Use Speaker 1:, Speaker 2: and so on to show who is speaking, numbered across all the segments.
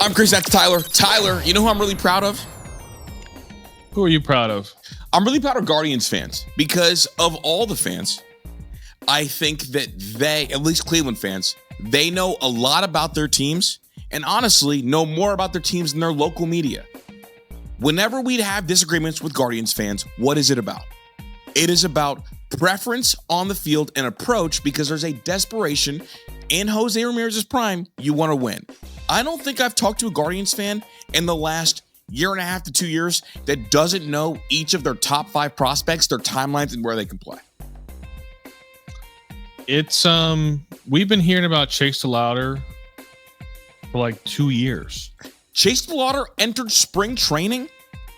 Speaker 1: I'm Chris, that's Tyler. Tyler, you know who I'm really proud of?
Speaker 2: Who are you proud of?
Speaker 1: I'm really proud of Guardians fans because of all the fans. I think that they, at least Cleveland fans, they know a lot about their teams and honestly know more about their teams than their local media. Whenever we'd have disagreements with Guardians fans, what is it about? It is about preference on the field and approach because there's a desperation in Jose Ramirez's prime. You want to win. I don't think I've talked to a Guardians fan in the last year and a half to 2 years that doesn't know each of their top 5 prospects, their timelines, and where they can play.
Speaker 2: It's we've been hearing about Chase DeLauter for like 2 years.
Speaker 1: Chase DeLauter entered spring training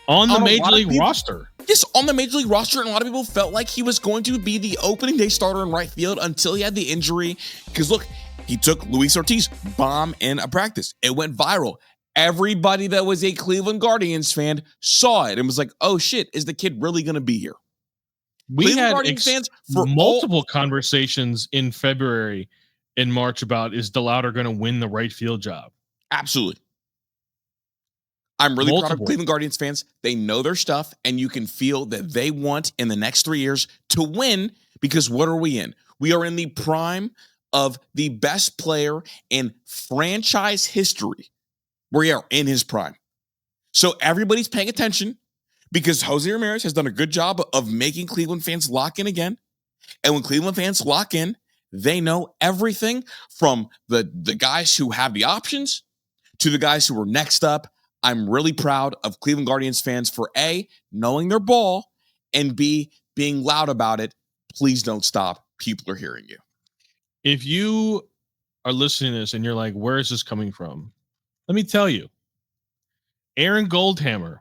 Speaker 2: on the Major League roster.
Speaker 1: Yes, on the Major League roster, and a lot of people felt like he was going to be the opening day starter in right field until he had the injury. Because look, he took Luis Ortiz bomb in a practice. It went viral. Everybody that was a Cleveland Guardians fan saw it and was like, "Oh shit, is the kid really going to be here?"
Speaker 2: We had fans for multiple conversations in February and March about, is DeLauter going to win the right field job?
Speaker 1: Absolutely. I'm really proud of Cleveland Guardians fans. They know their stuff, and you can feel that they want in the next 3 years to win because what are we in? We are in the prime of the best player in franchise history. We are in his prime. So everybody's paying attention because Jose Ramirez has done a good job of making Cleveland fans lock in again. And when Cleveland fans lock in, they know everything from the guys who have the options to the guys who are next up. I'm really proud of Cleveland Guardians fans for A, knowing their ball, and B, being loud about it. Please don't stop. People are hearing you.
Speaker 2: If you are listening to this and you're like, where is this coming from? Let me tell you. Aaron Goldhammer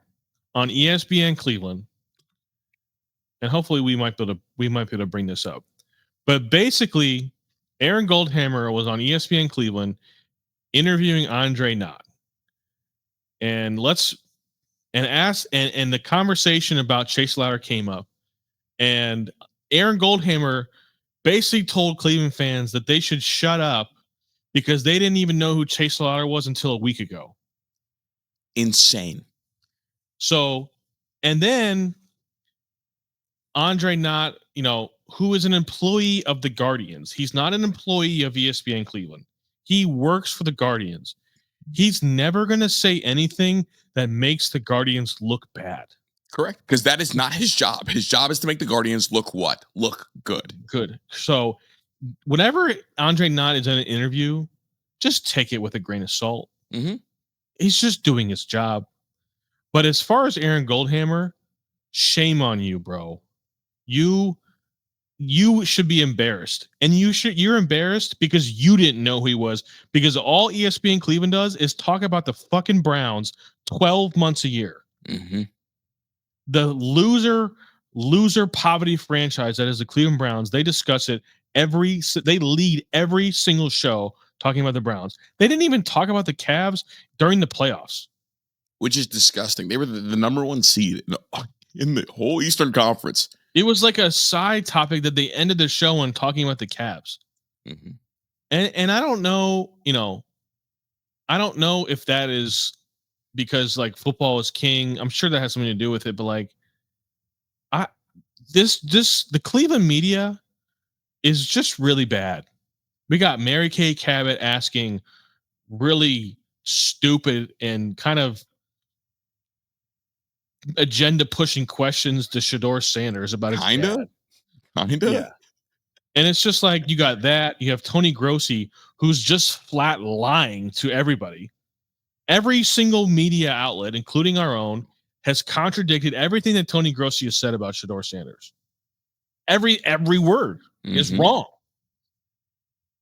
Speaker 2: on ESPN Cleveland, and hopefully we might be able to bring this up. But basically, Aaron Goldhammer was on ESPN Cleveland interviewing Andre Knott. And the conversation about Chase DeLauter came up, and Aaron Goldhammer basically told Cleveland fans that they should shut up because they didn't even know who Chase DeLauter was until a week ago.
Speaker 1: Insane.
Speaker 2: So, and then Andre Knott, who is an employee of the Guardians. He's not an employee of ESPN Cleveland. He works for the Guardians. He's never going to say anything that makes the Guardians look bad.
Speaker 1: Correct. Because that is not his job. His job is to make the Guardians look what? Look good.
Speaker 2: Good. So whenever Andre Knott is in an interview, just take it with a grain of salt.
Speaker 1: Mm-hmm.
Speaker 2: He's just doing his job. But as far as Aaron Goldhammer, shame on you, bro. You should be embarrassed. And you're embarrassed because you didn't know who he was. Because all ESPN Cleveland does is talk about the fucking Browns 12 months a year.
Speaker 1: Mm-hmm.
Speaker 2: The loser poverty franchise that is the Cleveland Browns. They discuss it they lead every single show talking about the Browns. They didn't even talk about the Cavs during the playoffs.
Speaker 1: Which is disgusting. They were the number 1 seed in the whole Eastern Conference.
Speaker 2: It was like a side topic that they ended the show on talking about the Cavs.
Speaker 1: Mm-hmm.
Speaker 2: And I don't know, I don't know if that is because like football is king. I'm sure that has something to do with it, but like the Cleveland media is just really bad. We got Mary Kay Cabot asking really stupid and kind of agenda pushing questions to Shedeur Sanders about his dad.
Speaker 1: Yeah.
Speaker 2: And it's just like, you got that. You have Tony Grossi, who's just flat lying to everybody. Every single media outlet, including our own, has contradicted everything that Tony Grossi has said about Shedeur Sanders. Every word is wrong.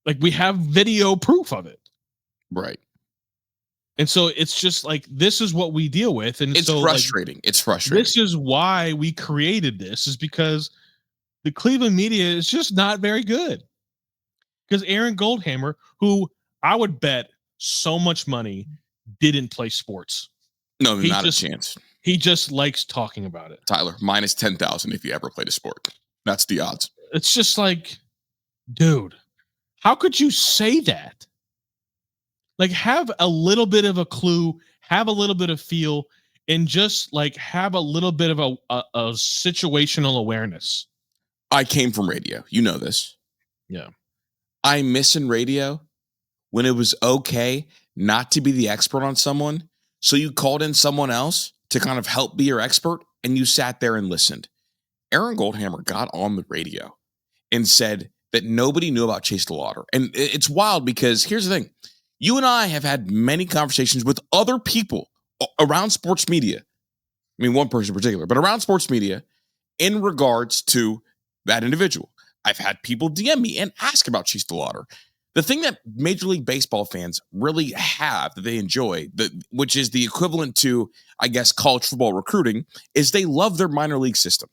Speaker 2: Like, we have video proof of it.
Speaker 1: Right.
Speaker 2: And so it's just like, this is what we deal with. And
Speaker 1: it's frustrating. Like, it's frustrating.
Speaker 2: This is why we created this, is because the Cleveland media is just not very good. Because Aaron Goldhammer, who I would bet so much money didn't play sports.
Speaker 1: No, not a chance.
Speaker 2: He just likes talking about it.
Speaker 1: Tyler, minus 10,000 if you ever played a sport. That's the odds.
Speaker 2: It's just like, dude, how could you say that? Like, have a little bit of a clue, have a little bit of feel, and just like have a little bit of a situational awareness.
Speaker 1: I came from radio. You know this.
Speaker 2: Yeah.
Speaker 1: I miss in radio when it was okay not to be the expert on someone. So you called in someone else to kind of help be your expert, and you sat there and listened. Aaron Goldhammer got on the radio and said that nobody knew about Chase DeLauter. And it's wild because here's the thing. You and I have had many conversations with other people around sports media. I mean, one person in particular, but around sports media in regards to that individual. I've had people DM me and ask about Chase DeLauter. The thing that Major League Baseball fans really have that they enjoy, which is the equivalent to, I guess, college football recruiting, is they love their minor league system.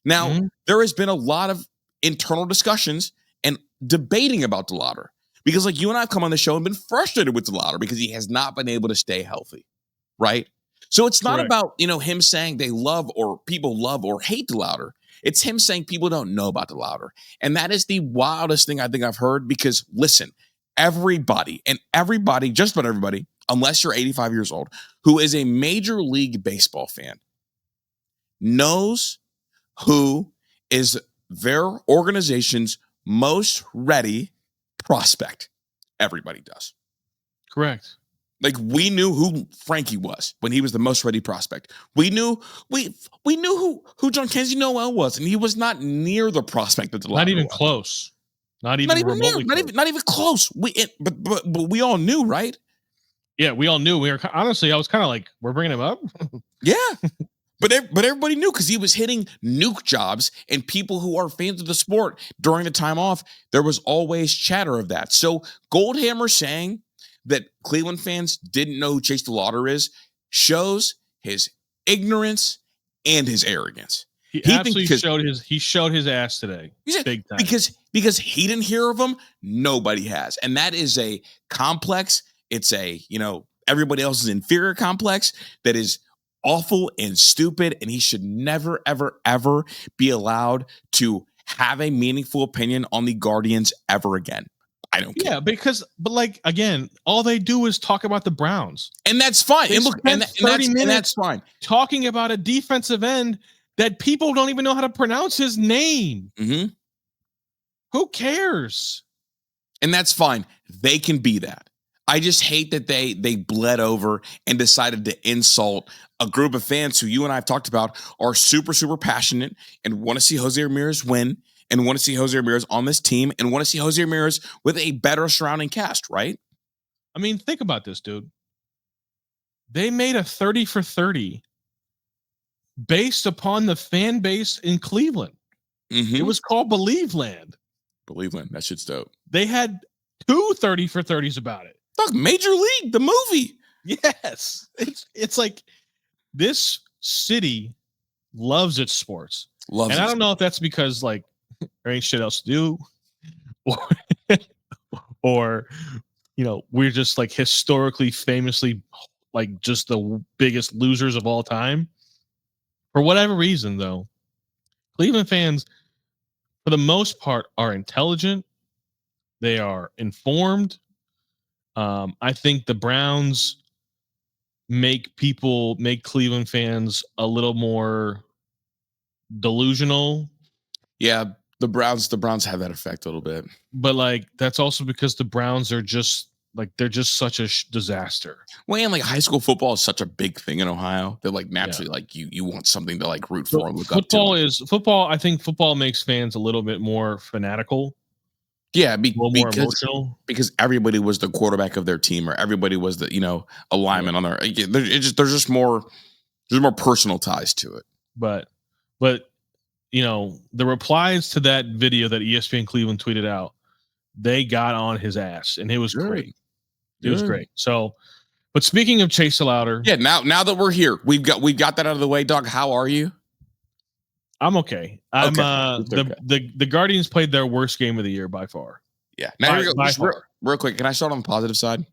Speaker 1: Now, there has been a lot of internal discussions and debating about DeLauter because, like, you and I have come on the show and been frustrated with DeLauter because he has not been able to stay healthy, right? So it's not about, him saying they love or people love or hate DeLauter. It's him saying people don't know about DeLauter. And that is the wildest thing I think I've heard because, listen, everybody, just about everybody, unless you're 85 years old, who is a Major League Baseball fan, knows who is their organization's most ready prospect. Everybody does.
Speaker 2: Correct.
Speaker 1: Like, we knew who Frankie was when he was the most ready prospect. We knew who John Kenzie Noel was, and he was not near the prospect that DeLauter
Speaker 2: Not even
Speaker 1: was.
Speaker 2: close. Not even remotely
Speaker 1: close. Not even close. But we all knew, right?
Speaker 2: Yeah, we all knew. Honestly, I was kind of like, we're bringing him up.
Speaker 1: Yeah. But everybody knew because he was hitting nuke jobs, and people who are fans of the sport during the time off, there was always chatter of that. So Goldhammer saying that Cleveland fans didn't know who Chase DeLauter is shows his ignorance and his arrogance.
Speaker 2: He absolutely showed his ass today. Big time.
Speaker 1: Because he didn't hear of him, nobody has. And that is a complex. It's a, everybody else's inferior complex that is awful and stupid, and he should never, ever, ever be allowed to have a meaningful opinion on the Guardians ever again. I don't care.
Speaker 2: Yeah, but like, again, all they do is talk about the Browns.
Speaker 1: And that's fine.
Speaker 2: And look, and that's fine. Talking about a defensive end that people don't even know how to pronounce his name.
Speaker 1: Mm-hmm.
Speaker 2: Who cares?
Speaker 1: And that's fine. They can be that. I just hate that they bled over and decided to insult a group of fans who you and I have talked about are super, super passionate and want to see Jose Ramirez win and want to see Jose Ramirez on this team and want to see Jose Ramirez with a better surrounding cast, right?
Speaker 2: I mean, think about this, dude. They made a 30 for 30 based upon the fan base in Cleveland.
Speaker 1: Mm-hmm.
Speaker 2: It was called Believe Land.
Speaker 1: Believe Land. That shit's dope.
Speaker 2: They had 2 30 for 30s about it.
Speaker 1: Look, Major League, the movie.
Speaker 2: Yes. It's like this city loves its sports. And I don't know if that's because like there ain't shit else to do or we're just like historically famously like just the biggest losers of all time. For whatever reason, though, Cleveland fans, for the most part, are intelligent. They are informed. I think the Browns make Cleveland fans a little more delusional.
Speaker 1: Yeah, the Browns have that effect a little bit.
Speaker 2: But like that's also because the Browns are just like they're just such a disaster.
Speaker 1: Well, and like high school football is such a big thing in Ohio that like naturally like you want something to like root for and look up to.
Speaker 2: Football. I think football makes fans a little bit more fanatical.
Speaker 1: Yeah, because everybody was the quarterback of their team, or everybody was the a lineman on their. There's just more personal ties to it.
Speaker 2: But the replies to that video that ESPN Cleveland tweeted out, they got on his ass, and it was great. It was great. So, but speaking of Chase DeLauter,
Speaker 1: yeah. Now that we're here, we've got that out of the way, Doug. How are you?
Speaker 2: I'm okay. The Guardians played their worst game of the year by far.
Speaker 1: Yeah. Now here we go. Real quick, can I start on the positive side?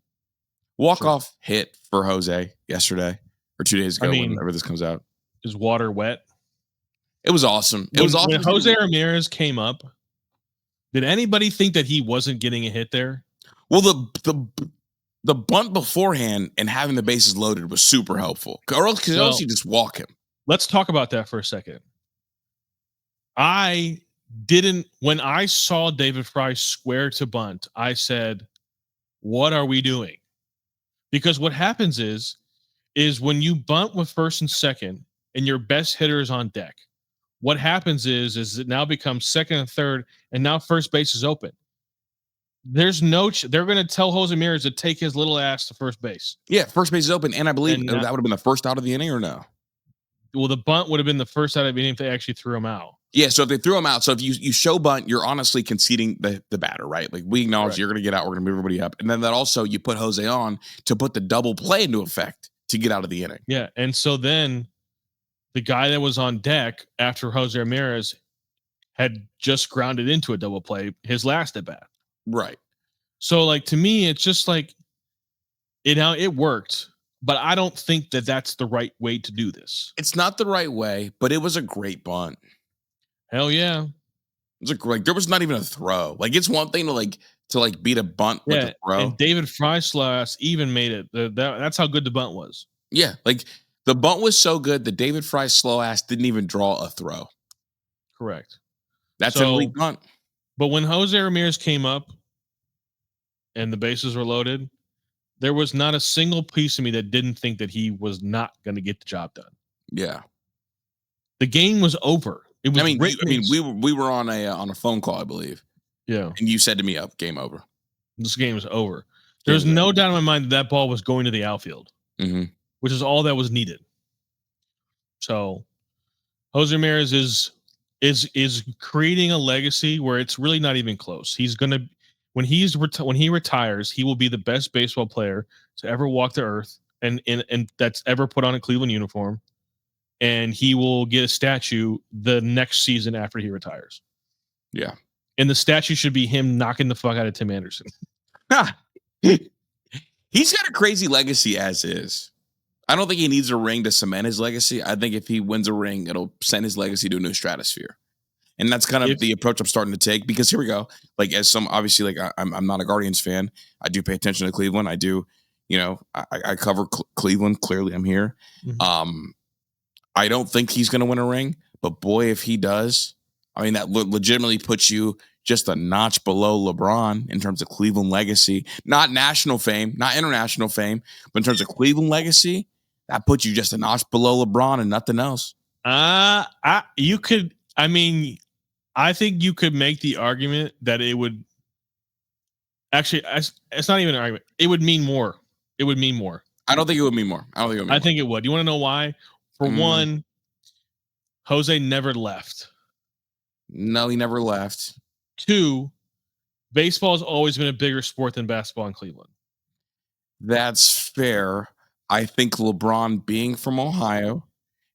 Speaker 1: Walk-off hit for Jose yesterday or 2 days ago, whenever this comes out.
Speaker 2: Is water wet?
Speaker 1: It was awesome. It was awesome.
Speaker 2: When Jose Ramirez came up, did anybody think that he wasn't getting a hit there?
Speaker 1: Well, the bunt beforehand and having the bases loaded was super helpful. Or else you just walk him.
Speaker 2: Let's talk about that for a second. When I saw David Fry square to bunt, I said, what are we doing? Because what happens is when you bunt with first and second and your best hitter is on deck, what happens is it now becomes second and third, and now first base is open. There's they're going to tell Jose Ramirez to take his little ass to first base.
Speaker 1: Yeah, first base is open, and I believe that would have been the first out of the inning, or no?
Speaker 2: Well, the bunt would have been the first out of the inning if they actually threw him out.
Speaker 1: Yeah, so if they threw him out, so if you show bunt, you're honestly conceding the batter, right? Like, we acknowledge you're going to get out, we're going to move everybody up. And then that also, you put Jose on to put the double play into effect to get out of the inning.
Speaker 2: Yeah, and so then the guy that was on deck after Jose Ramirez had just grounded into a double play, his last at bat.
Speaker 1: Right.
Speaker 2: So, like, to me, it's just like, it worked, but I don't think that that's the right way to do this.
Speaker 1: It's not the right way, but it was a great bunt.
Speaker 2: Hell yeah.
Speaker 1: There was not even a throw. Like, it's one thing to beat a bunt with a throw.
Speaker 2: And David Fry/Slow even made it. That's how good the bunt was.
Speaker 1: Yeah, like, the bunt was so good that David Fry's slow ass didn't even draw a throw.
Speaker 2: Correct.
Speaker 1: That's an elite bunt.
Speaker 2: But when Jose Ramirez came up and the bases were loaded, there was not a single piece of me that didn't think that he was not going to get the job done.
Speaker 1: Yeah.
Speaker 2: The game was over. It was.
Speaker 1: We were on a phone call, I believe.
Speaker 2: Yeah.
Speaker 1: And you said to me, game over.
Speaker 2: This game is over. There's no doubt in my mind that ball was going to the outfield, which is all that was needed. So Jose Ramirez is creating a legacy where it's really not even close. He's going to, when he retires, he will be the best baseball player to ever walk the earth and that's ever put on a Cleveland uniform. And he will get a statue the next season after he retires.
Speaker 1: Yeah.
Speaker 2: And the statue should be him knocking the fuck out of Tim Anderson.
Speaker 1: He's got a crazy legacy as is. I don't think he needs a ring to cement his legacy. I think if he wins a ring, it'll send his legacy to a new stratosphere. And that's kind of the approach I'm starting to take, because here we go. Like, as some, obviously, like, I'm not a Guardians fan. I do pay attention to Cleveland. I do, I cover Cleveland. Clearly, I'm here. Mm-hmm. I don't think he's going to win a ring, but boy, if he does, I mean, that legitimately puts you just a notch below LeBron in terms of Cleveland legacy. Not national fame, not international fame, but in terms of Cleveland legacy, that puts you just a notch below LeBron and nothing else.
Speaker 2: I think you could make the argument that it would actually, it's not even an argument. It would mean more. It would mean more.
Speaker 1: I don't think it would mean more.
Speaker 2: I think it would. You want to know why? For one, Jose never left.
Speaker 1: No, he never left.
Speaker 2: 2, baseball has always been a bigger sport than basketball in Cleveland.
Speaker 1: That's fair. I think LeBron being from Ohio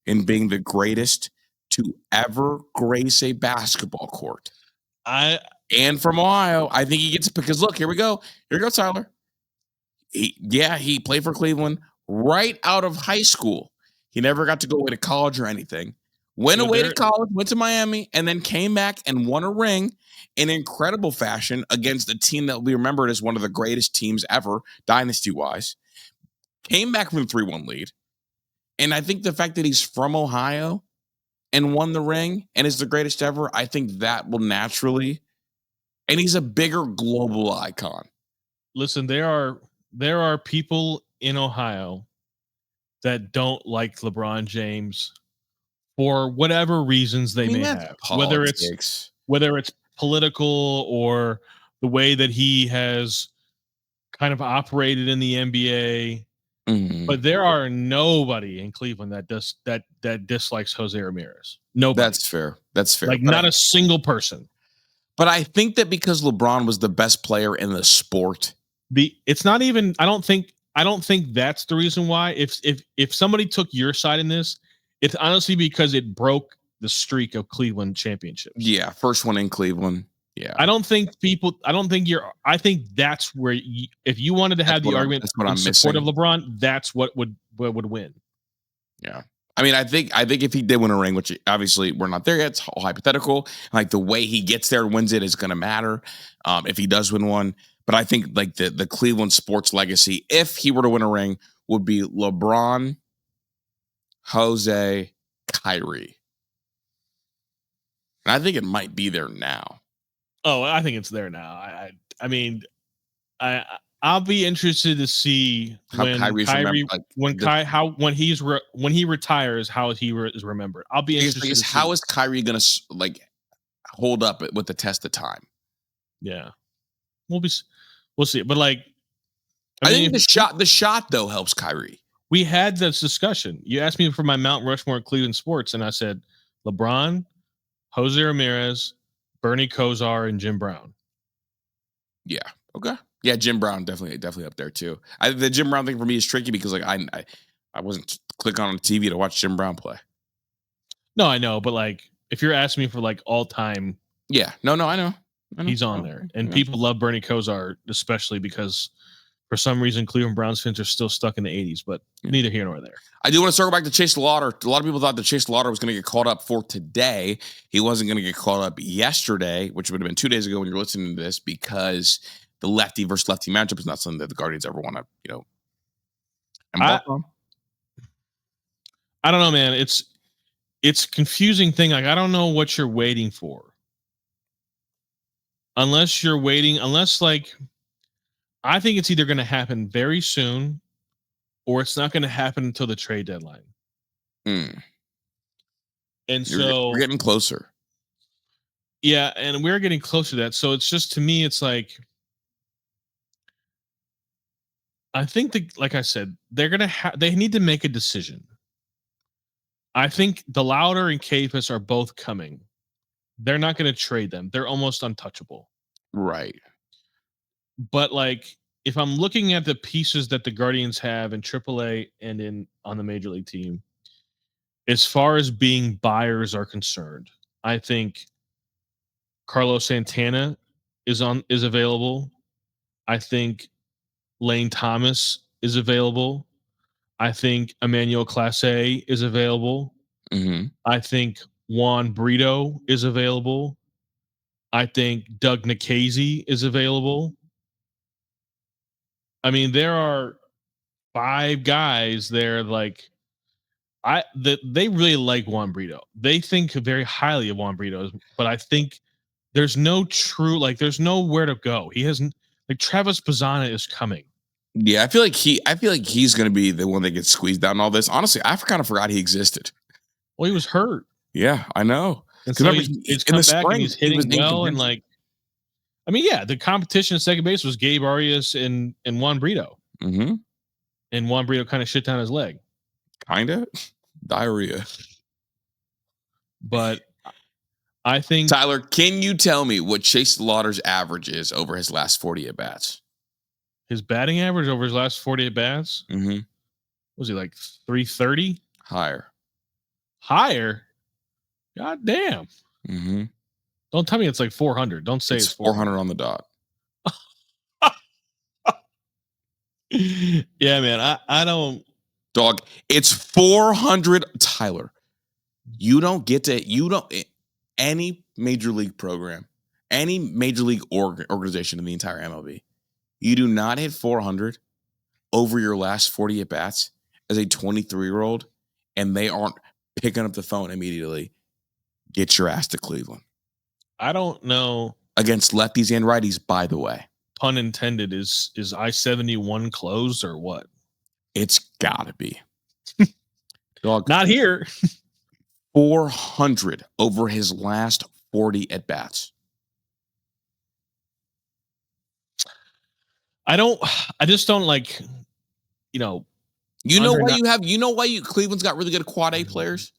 Speaker 1: and being the greatest to ever grace a basketball court. And from Ohio, I think he gets it, because look, here we go. Here we go, Tyler. He played for Cleveland right out of high school. He never got to go away to college or anything. Went away to college, went to Miami, and then came back and won a ring in incredible fashion against a team that we remembered as one of the greatest teams ever, dynasty-wise. Came back from a 3-1 lead. And I think the fact that he's from Ohio and won the ring and is the greatest ever, I think that will naturally, and he's a bigger global icon.
Speaker 2: Listen, there are people in Ohio that don't like LeBron James for whatever reasons they may have,
Speaker 1: politics.
Speaker 2: whether it's political or the way that he has kind of operated in the NBA. Mm-hmm. But there are nobody in Cleveland that dislikes Jose Ramirez. Nobody.
Speaker 1: That's fair.
Speaker 2: Like, not a single person.
Speaker 1: But I think that because LeBron was the best player in the sport,
Speaker 2: it's not even. I don't think that's the reason why. If somebody took your side in this, it's honestly because it broke the streak of Cleveland championships.
Speaker 1: Yeah, first one in Cleveland. Yeah,
Speaker 2: I think that's where if you wanted to have the argument in support of LeBron, that's what would win.
Speaker 1: Yeah. I mean, I think if he did win a ring, which obviously we're not there yet, it's all hypothetical. Like, the way he gets there and wins it is going to matter if he does win one. But I think like the Cleveland sports legacy, if he were to win a ring, would be LeBron, Jose, Kyrie. And I think it might be there now.
Speaker 2: Oh, I think it's there now. I mean, I'll be interested to see
Speaker 1: how
Speaker 2: when Kyrie when he retires, how he is remembered. I'll be interested. To
Speaker 1: how is Kyrie going to like hold up with the test of time?
Speaker 2: Yeah, we'll see. But like,
Speaker 1: I think the shot though helps Kyrie.
Speaker 2: We had this discussion. You asked me for my Mount Rushmore at Cleveland sports, and I said LeBron, Jose Ramirez, Bernie Kosar, and Jim Brown.
Speaker 1: Yeah. Okay. Yeah, Jim Brown definitely up there too. The Jim Brown thing for me is tricky because like I wasn't clicking on the TV to watch Jim Brown play.
Speaker 2: No, I know, but like if you're asking me for like all time,
Speaker 1: yeah, no, I know.
Speaker 2: He's on there, and people love Bernie Kosar especially because for some reason Cleveland Browns fans are still stuck in the '80s, but neither here nor there.
Speaker 1: I do want to circle back to Chase DeLauter. A lot of people thought that Chase DeLauter was going to get called up for today. He wasn't going to get called up yesterday, which would have been 2 days ago when you're listening to this, because the lefty versus lefty matchup is not something that the Guardians ever want to, embark on.
Speaker 2: I don't know, man. It's a confusing thing. Like, I don't know what you're waiting for. Unless like, I think it's either going to happen very soon or it's not going to happen until the trade deadline. And
Speaker 1: we're getting closer.
Speaker 2: Yeah, and we're getting closer to that. So it's just, to me, it's like, I think that, like I said, they need to make a decision. I think DeLauter and Capus are both coming. They're not going to trade them. They're almost untouchable.
Speaker 1: Right.
Speaker 2: But like, if I'm looking at the pieces that the Guardians have in AAA and on the Major League team, as far as being buyers are concerned, I think Carlos Santana is available. I think Lane Thomas is available. I think Emmanuel Clase is available.
Speaker 1: Mm-hmm.
Speaker 2: I think Juan Brito is available. I think Doug Nikhazy is available. I mean, there are 5 guys there. Like, they really like Juan Brito. They think very highly of Juan Brito, but I think there's no there's nowhere to go. He hasn't, like, Travis Bazzana is coming.
Speaker 1: Yeah, I feel like he's going to be the one that gets squeezed out in all this. Honestly, I kind of forgot he existed.
Speaker 2: Well, he was hurt.
Speaker 1: Yeah, I know.
Speaker 2: And so he's come back and he's hitting well. And like, I mean, yeah, the competition at second base was Gabe Arias and Juan Brito.
Speaker 1: Mm-hmm.
Speaker 2: And Juan Brito kind of shit down his leg.
Speaker 1: Kinda diarrhea.
Speaker 2: But I think,
Speaker 1: Tyler, can you tell me what Chase DeLauter's average is over his last 40 at bats?
Speaker 2: His batting average over his last 40 at bats?
Speaker 1: Mm-hmm.
Speaker 2: Was he like 330?
Speaker 1: Higher?
Speaker 2: God damn.
Speaker 1: Mm-hmm.
Speaker 2: Don't tell me it's like 400. Don't say it's
Speaker 1: 400 on the dot.
Speaker 2: Yeah, man. I don't.
Speaker 1: Dog, it's 400. Tyler, any major league program, any major league organization in the entire MLB, you do not hit 400 over your last 40 at bats as a 23-year-old, and they aren't picking up the phone immediately. Get your ass to Cleveland.
Speaker 2: I don't know.
Speaker 1: Against lefties and righties, by the way.
Speaker 2: Pun intended, is I-71 closed or what?
Speaker 1: It's gotta be. Dog,
Speaker 2: not here.
Speaker 1: 400 over his last 40 at bats.
Speaker 2: I just don't like,
Speaker 1: Cleveland's got really good quad A players?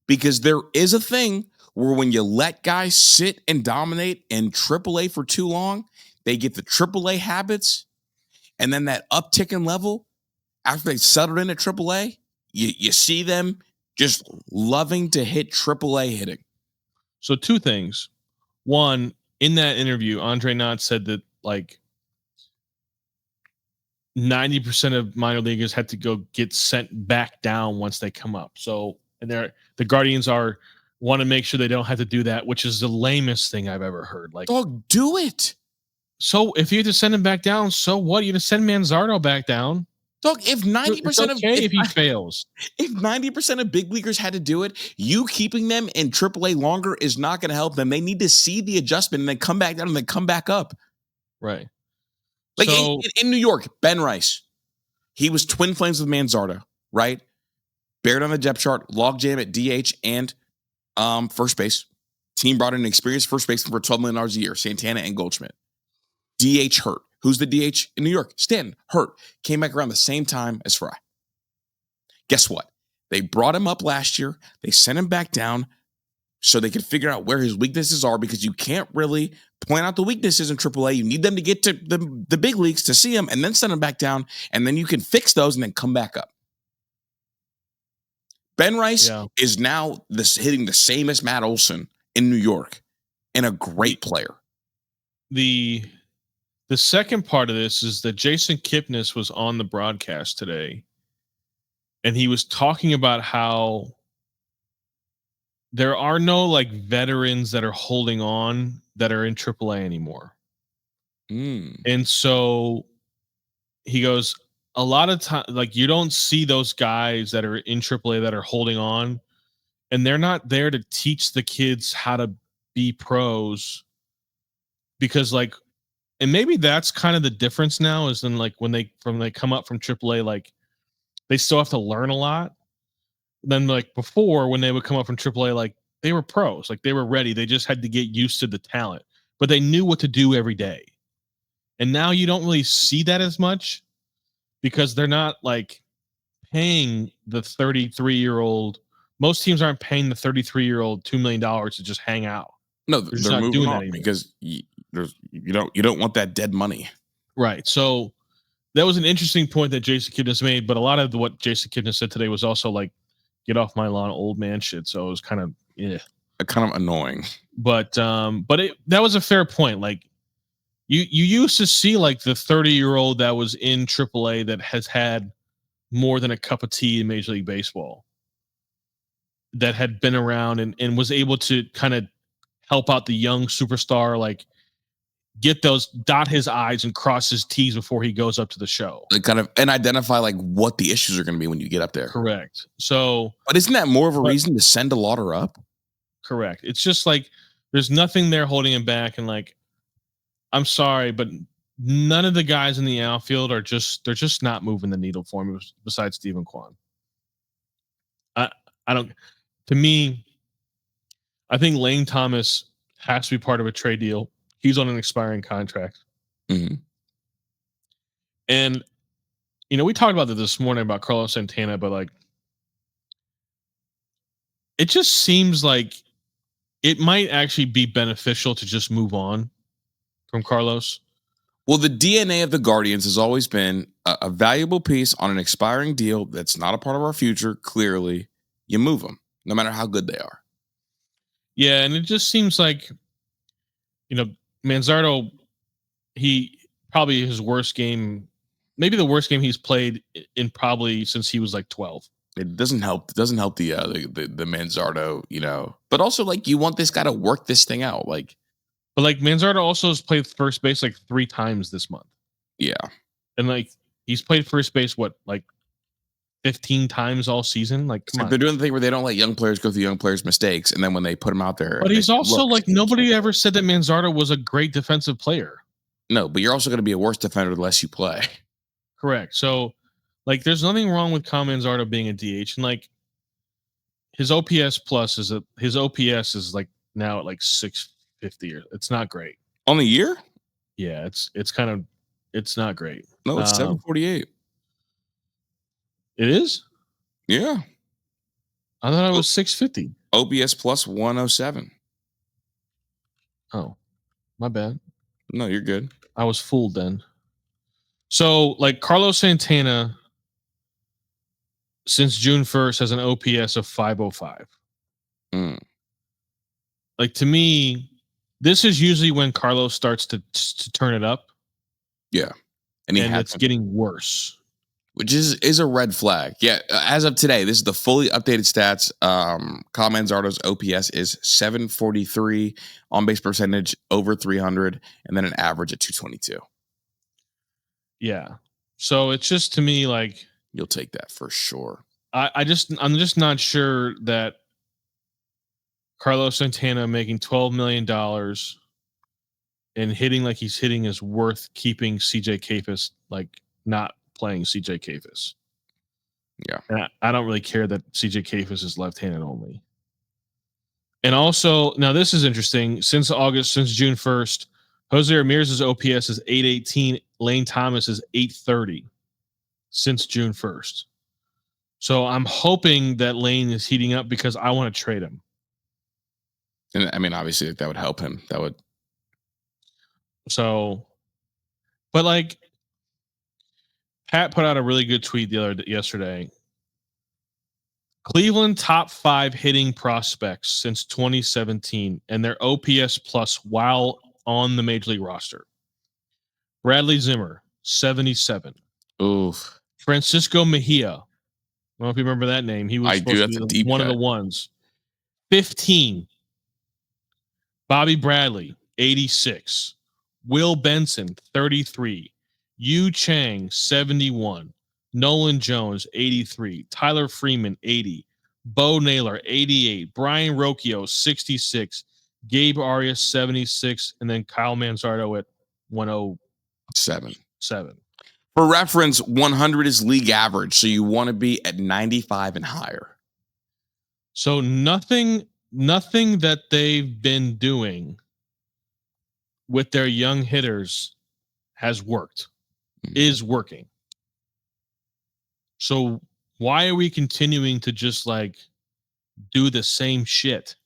Speaker 1: Because there is a thing where when you let guys sit and dominate in AAA for too long, they get the AAA habits, and then that uptick in level after they settled in at AAA, you see them just loving to hit AAA hitting.
Speaker 2: So 2 things. One, in that interview, Andre Knott said that like 90% of minor leaguers had to go get sent back down once they come up. So, and the Guardians want to make sure they don't have to do that, which is the lamest thing I've ever heard. Like,
Speaker 1: dog, do it.
Speaker 2: So if you have to send him back down, so what? You have to send Manzardo back down.
Speaker 1: Dog, if 90%
Speaker 2: if he fails,
Speaker 1: if 90% of big leaguers had to do it, you keeping them in AAA longer is not going to help them. They need to see the adjustment and then come back down and then come back up.
Speaker 2: Right.
Speaker 1: Like in New York, Ben Rice, he was twin flames with Manzardo, right? Buried on the depth chart, logjam at DH and first base. Team brought in an experienced first baseman for $12 million a year, Santana and Goldschmidt. DH hurt. Who's the DH in New York? Stanton, hurt. Came back around the same time as Fry. Guess what? They brought him up last year. They sent him back down so they could figure out where his weaknesses are, because you can't really point out the weaknesses in AAA. You need them to get to the big leagues to see them and then send them back down, and then you can fix those and then come back up. Ben Rice is now hitting the same as Matt Olson in New York, and a great player.
Speaker 2: The second part of this is that Jason Kipnis was on the broadcast today, and he was talking about how there are no like veterans that are holding on that are in AAA anymore. And so he goes, a lot of time, like you don't see those guys that are in AAA that are holding on, and they're not there to teach the kids how to be pros, because like, and maybe that's kind of the difference now, is then like when they come up from AAA, like they still have to learn a lot. Then like before, when they would come up from AAA, like they were pros, like they were ready. They just had to get used to the talent, but they knew what to do every day. And now you don't really see that as much, because they're not like paying the 33-year-old. Most teams aren't paying the 33-year-old $2 million to just hang out.
Speaker 1: No, they're not moving on because you don't want that dead money.
Speaker 2: Right. So that was an interesting point that Jason Kipnis made, but a lot of what Jason Kipnis said today was also like, get off my lawn, old man shit. So it was kind of
Speaker 1: annoying.
Speaker 2: But that was a fair point. Like you used to see like the 30-year-old that was in AAA that has had more than a cup of tea in Major League Baseball, that had been around and was able to kind of help out the young superstar, like get those, dot his I's and cross his T's before he goes up to the show.
Speaker 1: Like kind of, and identify like what the issues are going to be when you get up there.
Speaker 2: Correct. So,
Speaker 1: but isn't that more of a reason to send DeLauter up?
Speaker 2: Correct. It's just like, there's nothing there holding him back. And like, I'm sorry, but none of the guys in the outfield they're just not moving the needle for me besides Steven Kwan. To me, I think Lane Thomas has to be part of a trade deal. He's on an expiring contract.
Speaker 1: Mm-hmm.
Speaker 2: And, we talked about this morning about Carlos Santana, but like, it just seems like it might actually be beneficial to just move on from Carlos.
Speaker 1: Well, the DNA of the Guardians has always been a valuable piece on an expiring deal that's not a part of our future. Clearly, you move them, no matter how good they are.
Speaker 2: Yeah, and it just seems like, Manzardo, he probably his worst game, maybe the worst game he's played in probably since he was like 12.
Speaker 1: It doesn't help. It doesn't help the Manzardo, but also like you want this guy to work this thing out, like.
Speaker 2: But like Manzardo also has played first base like 3 times this month.
Speaker 1: Yeah,
Speaker 2: and like he's played first base like 15 times all season. Like, come on.
Speaker 1: They're doing the thing where they don't let young players go through young players' mistakes, and then when they put them out there,
Speaker 2: but he's also like nobody ever said that Manzardo was a great defensive player.
Speaker 1: No, but you're also going to be a worse defender the less you play.
Speaker 2: Correct. So, like, there's nothing wrong with Kyle Manzardo being a DH, and like his OPS plus his OPS is like now at like 650. It's not great
Speaker 1: on the year.
Speaker 2: Yeah, it's not great.
Speaker 1: No, it's 748.
Speaker 2: It is?
Speaker 1: Yeah.
Speaker 2: I thought it was 650.
Speaker 1: OPS plus 107.
Speaker 2: Oh, my bad.
Speaker 1: No, you're good.
Speaker 2: I was fooled then. So, like, Carlos Santana, since June 1st, has an OPS of 505. Like, to me, this is usually when Carlos starts to turn it up.
Speaker 1: Yeah.
Speaker 2: And it's getting worse.
Speaker 1: which is a red flag. Yeah, as of today, this is the fully updated stats. Kyle Manzardo's OPS is 743, on base percentage over 300, and then an average at 222.
Speaker 2: Yeah. So it's just, to me, like,
Speaker 1: you'll take that for sure.
Speaker 2: I'm just not sure that Carlos Santana making $12 million and hitting like he's hitting is worth keeping CJ Kayfus, like not playing CJ Kayfus.
Speaker 1: Yeah.
Speaker 2: And I don't really care that CJ Kayfus is left-handed only. And also, now this is interesting. Since June 1st, Jose Ramirez's OPS is 818. Lane Thomas is 830 since June 1st. So I'm hoping that Lane is heating up because I want to trade him.
Speaker 1: And I mean, obviously, that would help him. That would.
Speaker 2: So, but like, Pat put out a really good tweet yesterday. Cleveland top 5 hitting prospects since 2017 and their OPS plus while on the major league roster. Bradley Zimmer, 77.
Speaker 1: Oof.
Speaker 2: Francisco Mejia. I don't know if you remember that name. He was supposed to be one of the ones. 15. Bobby Bradley, 86. Will Benson, 33. Yu Chang, 71. Nolan Jones, 83. Tyler Freeman, 80. Bo Naylor, 88. Brian Rocchio, 66. Gabe Arias, 76. And then Kyle Manzardo at 107.
Speaker 1: For reference, 100 is league average, so you want to be at 95 and higher.
Speaker 2: So nothing that they've been doing with their young hitters has worked, is working. So why are we continuing to just like do the same shit?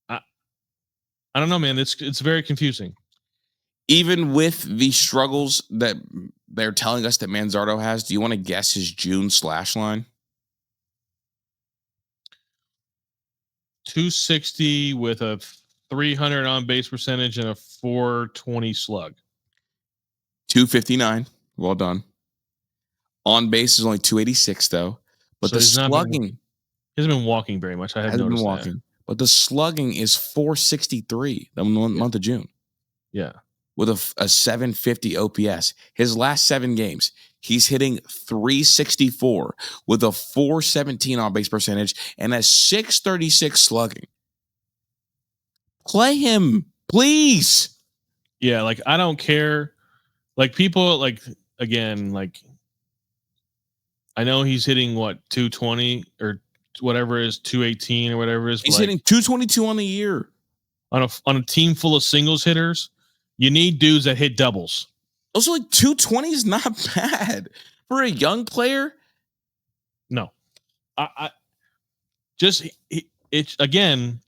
Speaker 2: I don't know, man. It's very confusing.
Speaker 1: Even with the struggles that they're telling us that Manzardo has, do you want to guess his June slash line?
Speaker 2: 260 with a 300 on base percentage and a 420 slug.
Speaker 1: 259. Well done. On base is only 286 though. But so the slugging,
Speaker 2: he hasn't been walking very much. I have noticed that.
Speaker 1: But the slugging is 463 the month of June.
Speaker 2: Yeah.
Speaker 1: With a 750 OPS. His last 7 games, he's hitting 364 with a 417 on base percentage and a 636 slugging. Play him, please.
Speaker 2: Yeah, like I don't care. Like people, like again, like I know he's hitting what 220 or whatever it is, 218 or whatever it is.
Speaker 1: He's hitting 222 on the year.
Speaker 2: On a team full of singles hitters, you need dudes that hit doubles.
Speaker 1: Also, like 220 is not bad for a young player.
Speaker 2: No, it's again.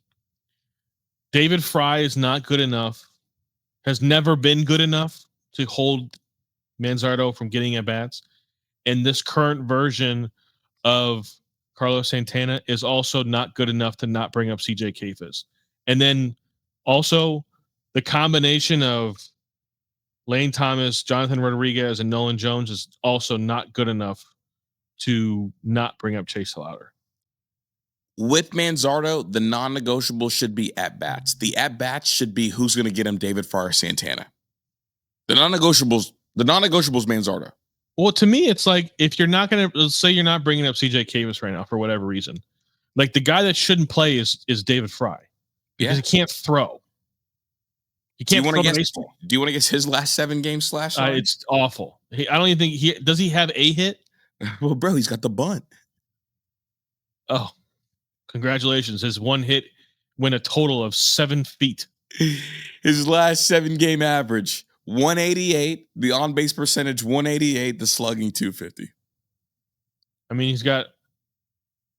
Speaker 2: David Fry is not good enough. Has never been good enough to hold Manzardo from getting at bats. And this current version of Carlos Santana is also not good enough to not bring up CJ Kayfus. And then also the combination of Lane Thomas, Jonathan Rodriguez, and Nolan Jones is also not good enough to not bring up Chase DeLauter.
Speaker 1: With Manzardo, the non-negotiable should be at-bats. The at-bats should be who's going to get him David Fry, Santana. The non-negotiables Manzardo.
Speaker 2: Well, to me, it's like if you're not going to, let's say you're not bringing up CJ Kayfus right now for whatever reason, like the guy that shouldn't play is David Fry because he can't throw. He can't throw the baseball.
Speaker 1: Do you want to guess his last 7 games slash?
Speaker 2: It's awful. I don't even think does he have a hit?
Speaker 1: Well, bro, he's got the bunt.
Speaker 2: Oh, congratulations. His one hit went a total of 7 feet.
Speaker 1: His last 7-game average, 188. The on-base percentage, 188. The slugging, 250.
Speaker 2: I mean, he's got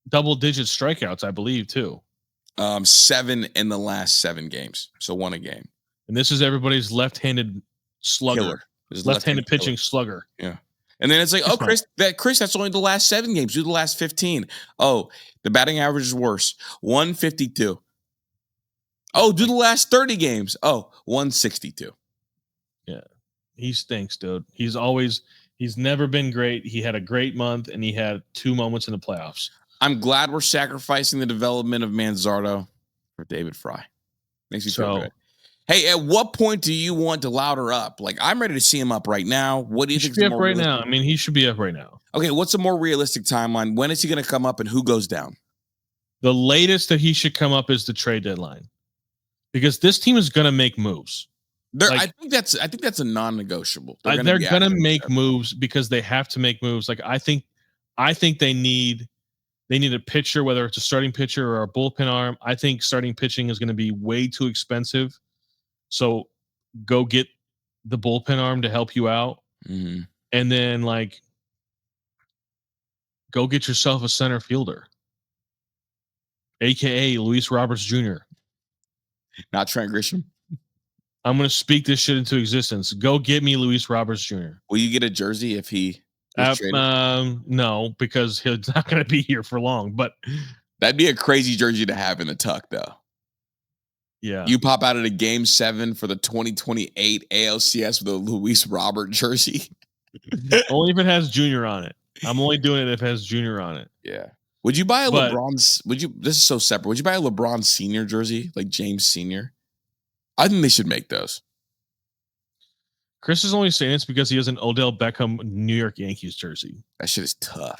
Speaker 2: double-digit strikeouts, I believe, too.
Speaker 1: 7 in the last 7 games. So 1 a game.
Speaker 2: And this is everybody's left-handed slugger. Left-handed pitching slugger.
Speaker 1: Yeah. And then it's like, oh, Chris, that's only the last 7 games. Do the last 15. Oh, the batting average is worse. 152. Oh, do the last 30 games. Oh, 162.
Speaker 2: Yeah. He stinks, dude. He's always He's never been great. He had a great month, and he had 2 moments in the playoffs.
Speaker 1: I'm glad we're sacrificing the development of Manzardo for David Fry. Makes me feel good. Hey, at what point do you want DeLauter up? Like, I'm ready to see him up right now. What do you think?
Speaker 2: He should be up right now. I mean, he should be up right now.
Speaker 1: Okay, what's a more realistic timeline? When is he going to come up, and who goes down?
Speaker 2: The latest that he should come up is the trade deadline, because this team is going to make moves.
Speaker 1: I think that's a non-negotiable.
Speaker 2: They're going to make moves because they have to make moves. Like I think they need a pitcher, whether it's a starting pitcher or a bullpen arm. I think starting pitching is going to be way too expensive. So go get the bullpen arm to help you out.
Speaker 1: Mm-hmm.
Speaker 2: And then go get yourself a center fielder, AKA Luis Roberts Jr.
Speaker 1: Not Trent Grisham.
Speaker 2: I'm going to speak this shit into existence. Go get me Luis Roberts Jr.
Speaker 1: Will you get a jersey if he is traded?
Speaker 2: No, because he's not going to be here for long. But
Speaker 1: that'd be a crazy jersey to have in the tuck, though.
Speaker 2: Yeah.
Speaker 1: You pop out at a Game 7 for the 2028 ALCS with a Luis Robert jersey.
Speaker 2: Only if it has Junior on it. I'm only doing it if it has Junior on it.
Speaker 1: Yeah. Would you buy LeBron's? This is so separate. Would you buy a LeBron Senior jersey, like James Senior? I think they should make those.
Speaker 2: Chris is only saying it's because he has an Odell Beckham New York Yankees jersey.
Speaker 1: That shit is tough.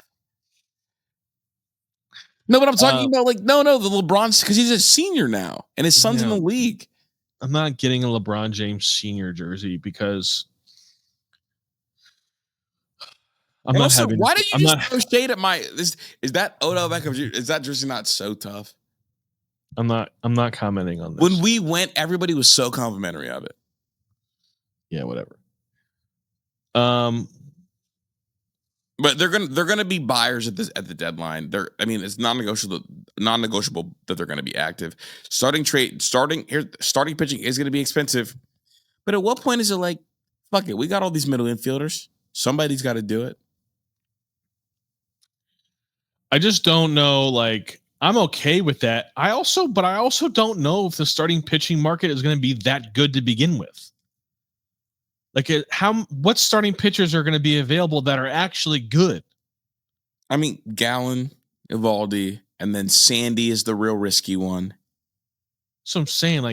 Speaker 1: No, but I'm talking about the LeBron, because he's a senior now and his son's in the league.
Speaker 2: I'm not getting a LeBron James Senior jersey because I'm not having.
Speaker 1: Why do you throw shade at my? Is that Odell Beckham? Is that jersey not so tough?
Speaker 2: I'm not commenting on this.
Speaker 1: When we went, everybody was so complimentary of it.
Speaker 2: Yeah, whatever.
Speaker 1: But they're gonna be buyers at the deadline. It's non-negotiable that they're gonna be active. Starting pitching is gonna be expensive. But at what point is it like, fuck it, we got all these middle infielders. Somebody's got to do it.
Speaker 2: I just don't know. I'm okay with that. I also don't know if the starting pitching market is going to be that good to begin with. What starting pitchers are going to be available that are actually good?
Speaker 1: I mean, Gallen, Evaldi, and then Sandy is the real risky one.
Speaker 2: So I'm saying,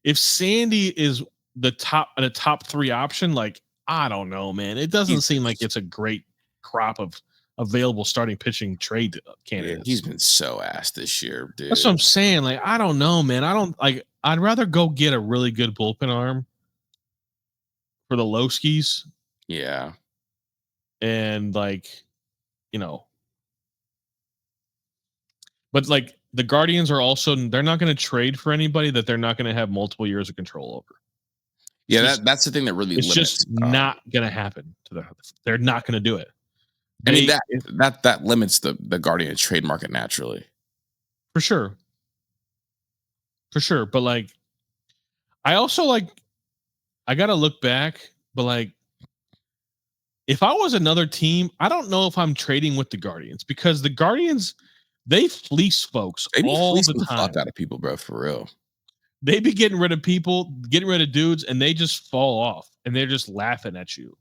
Speaker 2: if Sandy is the top 3 option, I don't know, man. It doesn't seem like it's a great crop of available starting pitching trade candidates.
Speaker 1: Yeah, he's been so ass this year, dude.
Speaker 2: That's what I'm saying. I don't know, man. I'd rather go get a really good bullpen arm for the low skis.
Speaker 1: Yeah.
Speaker 2: And but the Guardians are also, they're not going to trade for anybody that they're not going to have multiple years of control over.
Speaker 1: Yeah, that's the thing that really limits.
Speaker 2: It's just not going to happen to them. They're not going to do it.
Speaker 1: That limits the Guardian trade market naturally.
Speaker 2: For sure. But I also I got to look back, but if I was another team, I don't know if I'm trading with the Guardians, because the Guardians, they fleece folks all the time.
Speaker 1: Fuck out of people, bro, for real.
Speaker 2: They be getting rid of people, getting rid of dudes, and they just fall off and they're just laughing at you.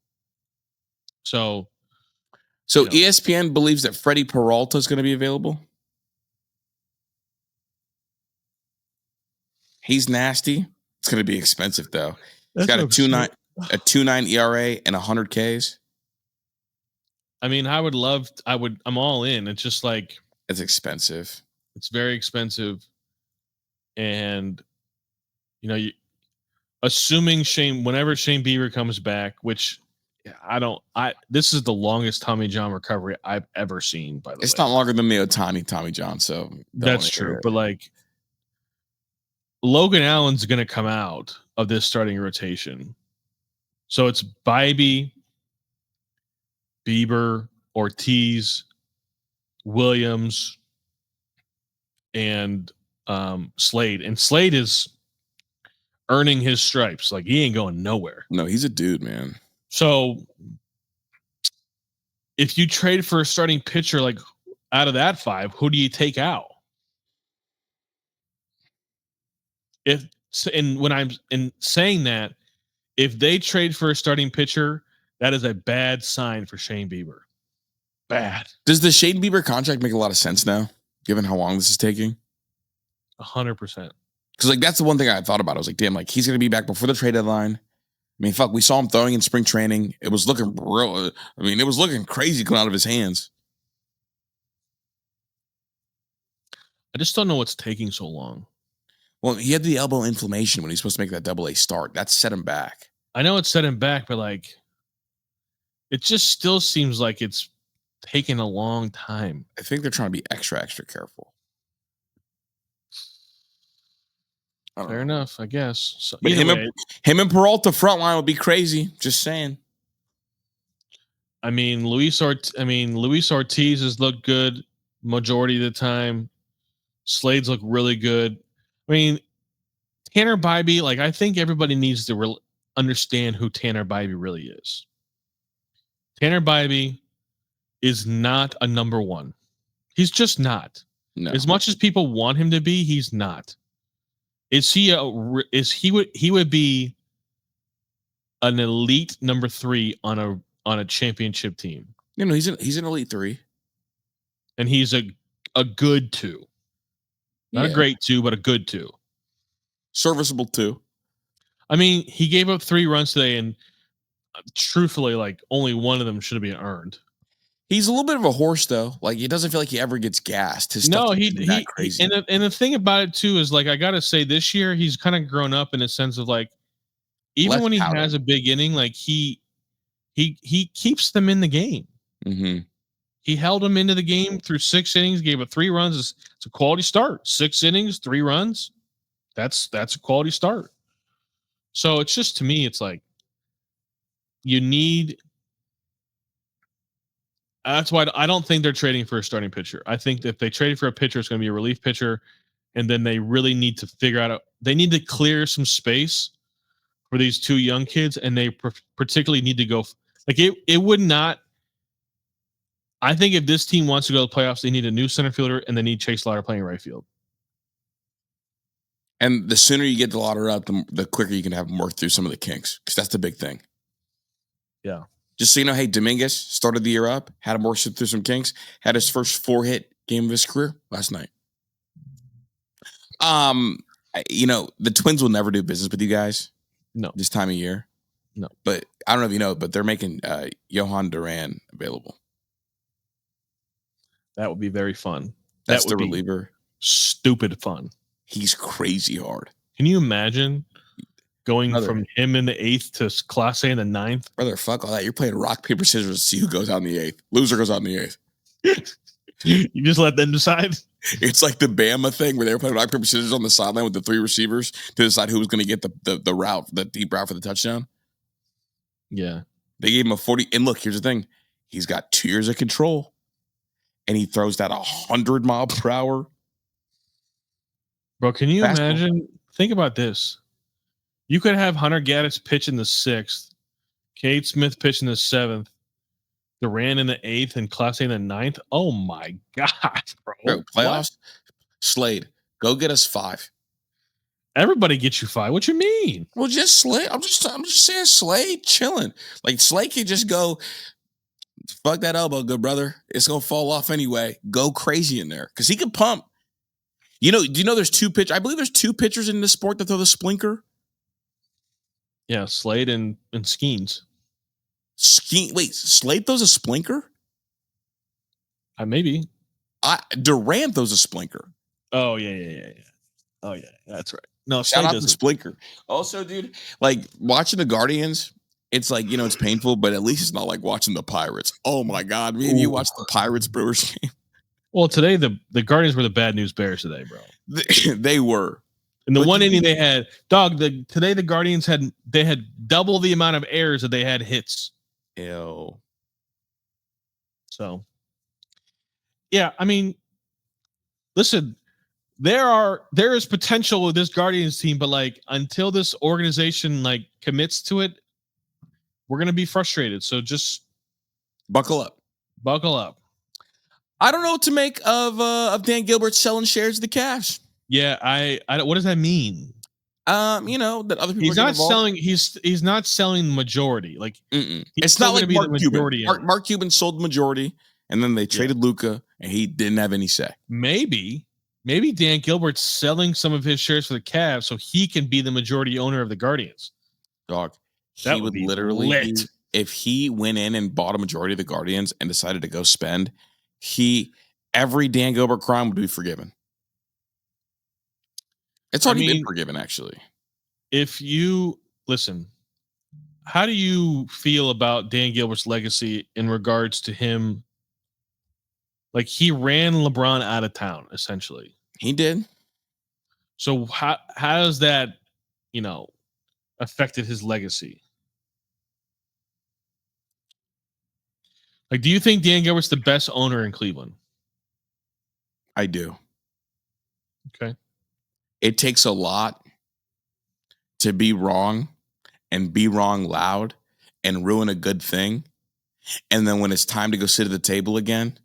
Speaker 2: So
Speaker 1: ESPN believes that Freddie Peralta is going to be available. He's nasty. It's going to be expensive though. He's got a 2.9 ERA and 100 Ks.
Speaker 2: I mean, I'm all in. It's just
Speaker 1: it's expensive.
Speaker 2: It's very expensive. And assuming whenever Shane Bieber comes back, which this is the longest Tommy John recovery I've ever seen, by the way.
Speaker 1: It's not longer than the Ohtani Tommy John, so
Speaker 2: that's true. But Logan Allen's going to come out of this starting rotation. So it's Bibee, Bieber, Ortiz, Williams, and Slade. And Slade is earning his stripes. He ain't going nowhere.
Speaker 1: No, he's a dude, man.
Speaker 2: So if you trade for a starting pitcher out of that 5, who do you take out? When I'm saying that, if they trade for a starting pitcher That is a bad sign for Shane Bieber. Bad.
Speaker 1: Does the Shane Bieber contract make a lot of sense now, given how long this is taking?
Speaker 2: 100%.
Speaker 1: Because like that's the one thing I thought about. I was like, damn, like he's gonna be back before the trade deadline. I mean, fuck, we saw him throwing in spring training. It was looking real. I mean, it was looking crazy coming out of his hands.
Speaker 2: I just don't know what's taking so long.
Speaker 1: Well, he had the elbow inflammation when he's supposed to make that double-A start. That set him back.
Speaker 2: I know it set him back, but like, it just still seems like it's taking a long time.
Speaker 1: I think they're trying to be extra careful.
Speaker 2: Fair enough, I guess. So,
Speaker 1: but him and Peralta front line would be crazy. Just saying.
Speaker 2: I mean, Luis Ortiz has looked good majority of the time. Slade's look really good. I mean, Tanner Bybee, like I think everybody needs to understand who Tanner Bybee really is. Tanner Bybee is not a number one. He's just not.
Speaker 1: No.
Speaker 2: As much as people want him to be, he's not. He would be an elite number 3 on a championship team.
Speaker 1: You know, he's an elite 3.
Speaker 2: And he's a good 2. Not a great 2, but a good 2.
Speaker 1: Serviceable 2.
Speaker 2: I mean, he gave up 3 runs today, and truthfully, like only one of them should have been earned.
Speaker 1: He's a little bit of a horse, though. Like he doesn't feel like he ever gets gassed. His stuff is crazy.
Speaker 2: And the thing about it too is like I gotta say, this year he's kind of grown up in a sense of like, even when he has a big inning, like he keeps them in the game.
Speaker 1: Mm-hmm.
Speaker 2: He held them into the game through 6 innings, gave up 3 runs. It's a quality start. 6 innings, 3 runs. That's a quality start. So it's just, to me, it's like you need. That's why I don't think they're trading for a starting pitcher. I think that if they traded for a pitcher, it's going to be a relief pitcher, and then they really need to figure out. They need to clear some space for these 2 young kids, and they particularly need to go. Like it would not. I think if this team wants to go to the playoffs, they need a new center fielder, and they need Chase Lauder playing right field.
Speaker 1: And the sooner you get DeLauter up, the quicker you can have him work through some of the kinks, because that's the big thing.
Speaker 2: Yeah.
Speaker 1: Just so you know, hey, Dominguez started the year up, had him work through some kinks, had his first 4-hit game of his career last night. You know, the Twins will never do business with you guys.
Speaker 2: No.
Speaker 1: This time of year.
Speaker 2: No.
Speaker 1: But I don't know if you know, but they're making Johan Duran available.
Speaker 2: That would be very fun.
Speaker 1: That's
Speaker 2: that would
Speaker 1: the reliever.
Speaker 2: Stupid fun.
Speaker 1: He's crazy hard.
Speaker 2: Can you imagine going from him in the 8th to Clase in the 9th?
Speaker 1: Brother, fuck all that. You're playing rock, paper, scissors to see who goes out in the 8th. Loser goes out in the 8th.
Speaker 2: You just let them decide?
Speaker 1: It's like the Bama thing where they were playing rock, paper, scissors on the sideline with the 3 receivers to decide who was going to get the route, the deep route for the touchdown.
Speaker 2: Yeah.
Speaker 1: They gave him a 40. And look, here's the thing. He's got 2 years of control. And he throws that 100 mile per hour.
Speaker 2: Bro, can you imagine? Think about this. You could have Hunter Gaddis pitch in the 6th, Cade Smith pitch in the 7th, Duran in the 8th, and Clase in the 9th. Oh my God, bro.
Speaker 1: Playoffs? Slade, go get us 5.
Speaker 2: Everybody gets you 5. What you mean?
Speaker 1: Well, just Slade. I'm just saying Slade chilling. Like Slade can just go, fuck that elbow, good brother. It's gonna fall off anyway. Go crazy in there. Because he can pump. You know, do you know there's 2 pitchers? I believe there's 2 pitchers in this sport that throw the splinker.
Speaker 2: Yeah, Slade and Skeens.
Speaker 1: Wait, Slade throws a splinker?
Speaker 2: Maybe.
Speaker 1: Durant throws a splinker.
Speaker 2: Oh, yeah. Oh, yeah, that's right. No,
Speaker 1: shout out to splinker. Also, dude, like watching the Guardians, it's like, you know, it's painful, but at least it's not like watching the Pirates. Oh my God, me and you watched the Pirates Brewers game.
Speaker 2: Well, today the Guardians were the bad news bears today, bro.
Speaker 1: They were.
Speaker 2: In the one inning they had, today the Guardians had double the amount of errors that they had hits.
Speaker 1: Ew.
Speaker 2: So, yeah, I mean, listen, there is potential with this Guardians team, but like until this organization like commits to it, we're gonna be frustrated. So just
Speaker 1: buckle up.
Speaker 2: Buckle up.
Speaker 1: I don't know what to make of Dan Gilbert selling shares of the Cavs.
Speaker 2: Yeah, I what does that mean?
Speaker 1: That other people
Speaker 2: He's
Speaker 1: are
Speaker 2: not
Speaker 1: involved.
Speaker 2: selling. He's not selling the majority. Like
Speaker 1: it's not like Mark Cuban. Mark Cuban sold the majority, and then they traded Luka, and he didn't have any say.
Speaker 2: Maybe Dan Gilbert's selling some of his shares for the Cavs so he can be the majority owner of the Guardians.
Speaker 1: Dog, he would literally
Speaker 2: lit.
Speaker 1: If he went in and bought a majority of the Guardians and decided to go spend, every Dan Gilbert crime would be forgiven. It's already been forgiven, actually.
Speaker 2: If you listen, how do you feel about Dan Gilbert's legacy in regards to him? Like, he ran LeBron out of town, essentially.
Speaker 1: He did.
Speaker 2: So how does that, affected his legacy? Like, do you think Dan Gilbert's the best owner in Cleveland?
Speaker 1: I do.
Speaker 2: Okay.
Speaker 1: It takes a lot to be wrong and be wrong loud and ruin a good thing. And then when it's time to go sit at the table again,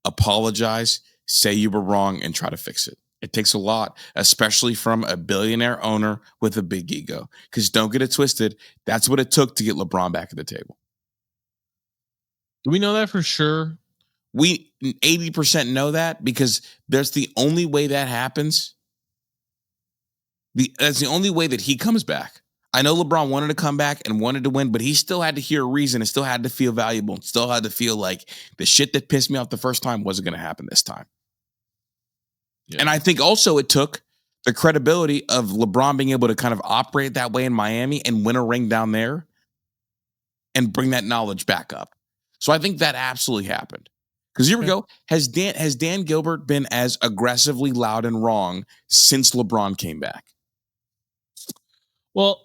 Speaker 1: apologize, say you were wrong, and try to fix it. It takes a lot, especially from a billionaire owner with a big ego. Because don't get it twisted, that's what it took to get LeBron back at the table.
Speaker 2: Do we know that for sure?
Speaker 1: We 80% know that because there's the only way that happens. That's the only way that he comes back. I know LeBron wanted to come back and wanted to win, but he still had to hear a reason and still had to feel valuable and still had to feel like the shit that pissed me off the first time wasn't going to happen this time. Yeah. And I think also it took the credibility of LeBron being able to kind of operate that way in Miami and win a ring down there and bring that knowledge back up. So I think that absolutely happened. Because here we go. Has Dan Gilbert been as aggressively loud and wrong since LeBron came back?
Speaker 2: Well,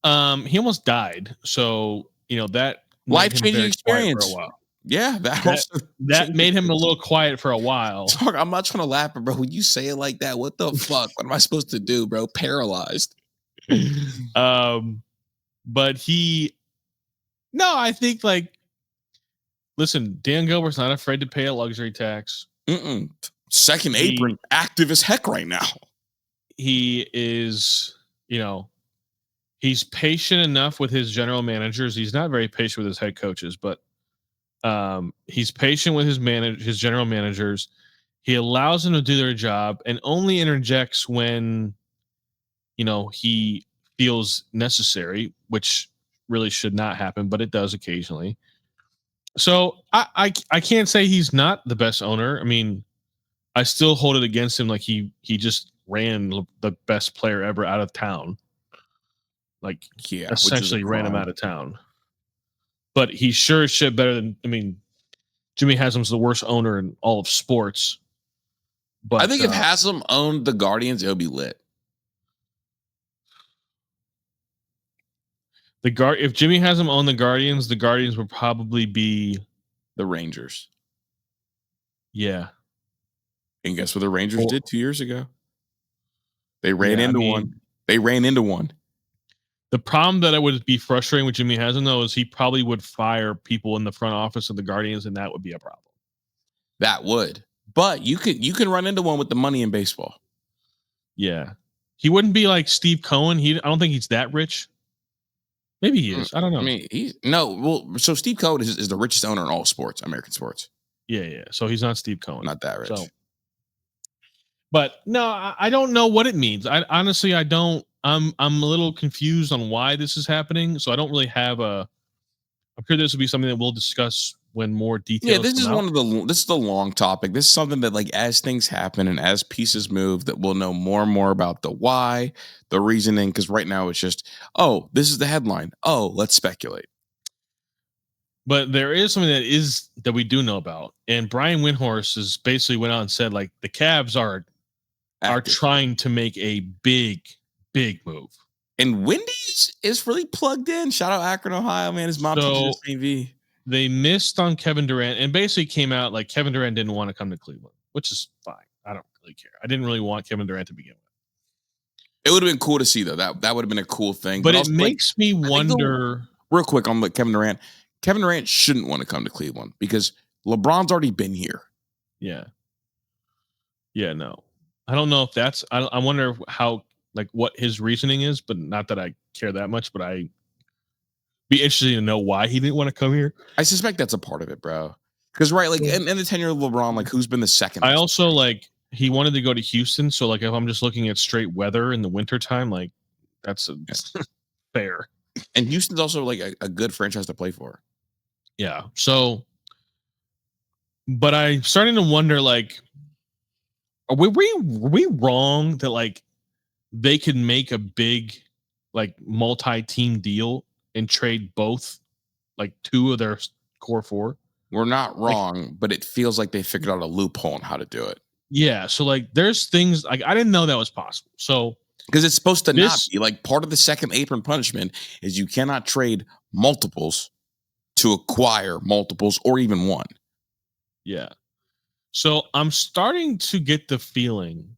Speaker 2: he almost died. So, that
Speaker 1: life-changing experience
Speaker 2: for a while.
Speaker 1: Yeah,
Speaker 2: that made him a little quiet for a while.
Speaker 1: I'm not trying to laugh, but bro, when you say it like that, what the fuck? What am I supposed to do, bro? Paralyzed.
Speaker 2: But I think listen, Dan Gilbert's not afraid to pay a luxury tax.
Speaker 1: Second apron, active as heck right now.
Speaker 2: He is, he's patient enough with his general managers. He's not very patient with his head coaches, but he's patient with his general managers. He allows them to do their job and only interjects when, he feels necessary, which really should not happen, but it does occasionally. So I can't say he's not the best owner. I mean, I still hold it against him. Like he just ran the best player ever out of town. Essentially ran him out of town. But he sure as shit better than, Jimmy Haslam's the worst owner in all of sports. But
Speaker 1: I think if Haslam owned the Guardians, it would be lit.
Speaker 2: If Jimmy Haslam owned the Guardians would probably be
Speaker 1: the Rangers.
Speaker 2: Yeah.
Speaker 1: And guess what the Rangers did 2 years ago? They ran into one. They ran into one.
Speaker 2: The problem that I would be frustrating with Jimmy Haslam, though, is he probably would fire people in the front office of the Guardians, and that would be a problem.
Speaker 1: That would. But you can run into one with the money in baseball.
Speaker 2: Yeah. He wouldn't be like Steve Cohen. I don't think he's that rich. Maybe he is. I don't know.
Speaker 1: So Steve Cohen is the richest owner in all sports, American sports.
Speaker 2: Yeah. So he's not Steve Cohen.
Speaker 1: Not that rich.
Speaker 2: But no, I don't know what it means. Honestly, I don't. I'm a little confused on why this is happening. So I don't really have I'm sure this will be something that we'll discuss when more details.
Speaker 1: Yeah, this is the long topic. This is something that as things happen and as pieces move, that we'll know more and more about the why, the reasoning. Because right now it's just, this is the headline. Let's speculate.
Speaker 2: But there is something that we do know about, and Brian Windhorst has basically went out and said the Cavs are trying to make a big move.
Speaker 1: And Wendy's is really plugged in. Shout out Akron, Ohio, man. His mom teaches AV.
Speaker 2: They missed on Kevin Durant and basically came out like Kevin Durant didn't want to come to Cleveland, which is fine. I don't really care. I didn't really want Kevin Durant to begin with.
Speaker 1: It would have been cool to see, though. That would have been a cool thing.
Speaker 2: But it makes me wonder.
Speaker 1: Real quick on Kevin Durant. Kevin Durant shouldn't want to come to Cleveland because LeBron's already been here.
Speaker 2: Yeah. Yeah, no. I don't know if that's. I wonder how like what his reasoning is, but not that I care that much. But I be interested to know why he didn't want to come here.
Speaker 1: I suspect that's a part of it, bro. Because like, and the 10-year-old LeBron, like, who's been the second?
Speaker 2: I also like he wanted to go to Houston, so like if I'm just looking at straight weather in the wintertime, like that's fair.
Speaker 1: And Houston's also like a good franchise to play for.
Speaker 2: Yeah. So, but I'm starting to wonder, like, were we wrong that like they could make a big like multi-team deal and trade both like two of their core four?
Speaker 1: We're not wrong, but it feels like they figured out a loophole on how to do it.
Speaker 2: Yeah. So like there's things like I didn't know that was possible. So
Speaker 1: because it's supposed to not be like part of the second apron punishment is you cannot trade multiples to acquire multiples or even one.
Speaker 2: Yeah. So I'm starting to get the feeling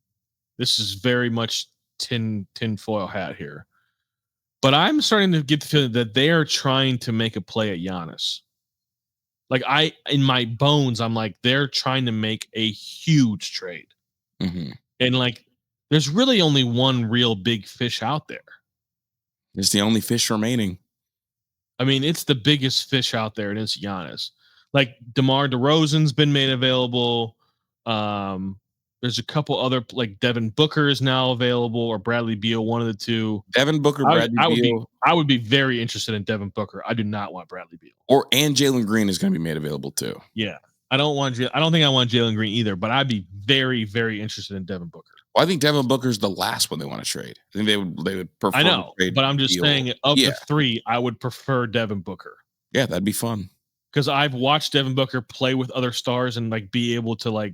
Speaker 2: this is very much tinfoil hat here. But I'm starting to get the feeling that they are trying to make a play at Giannis. Like in my bones, I'm like, they're trying to make a huge trade.
Speaker 1: Mm-hmm.
Speaker 2: And like, there's really only one real big fish out there.
Speaker 1: It's the only fish remaining.
Speaker 2: I mean, it's the biggest fish out there, and it's Giannis. Like DeMar DeRozan's been made available. There's a couple other, like Devin Booker is now available, or Bradley Beal, one of the two.
Speaker 1: Devin Booker, Bradley Beal.
Speaker 2: I would be very interested in Devin Booker. I do not want Bradley Beal.
Speaker 1: And Jalen Green is going to be made available too.
Speaker 2: Yeah, I don't think I want Jalen Green either. But I'd be very, very interested in Devin Booker.
Speaker 1: Well, I think Devin Booker's the last one they want to trade. I think they would prefer.
Speaker 2: I know, but I'm just saying of the three, I would prefer Devin Booker.
Speaker 1: Yeah, that'd be fun.
Speaker 2: Because I've watched Devin Booker play with other stars and like be able to like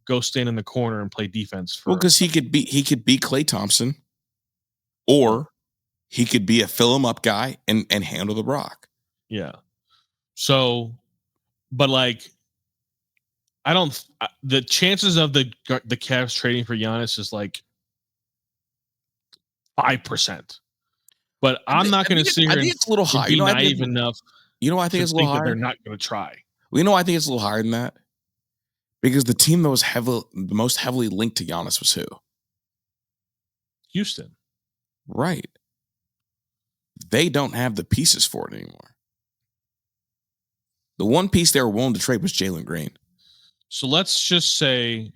Speaker 2: go stand in the corner and play defense.
Speaker 1: Because he could be Klay Thompson, or he could be a fill him up guy and handle the rock.
Speaker 2: Yeah. So, but like, the chances of the Cavs trading for Giannis is like 5%. But I'm not going to sit here.
Speaker 1: I think it's a little high.
Speaker 2: Be naive enough.
Speaker 1: I think it's a little higher.
Speaker 2: They're not going to try.
Speaker 1: Well, I think it's a little higher than that. Because the team that was the most heavily linked to Giannis was who?
Speaker 2: Houston.
Speaker 1: Right. They don't have the pieces for it anymore. The one piece they were willing to trade was Jalen Green.
Speaker 2: So let's just say,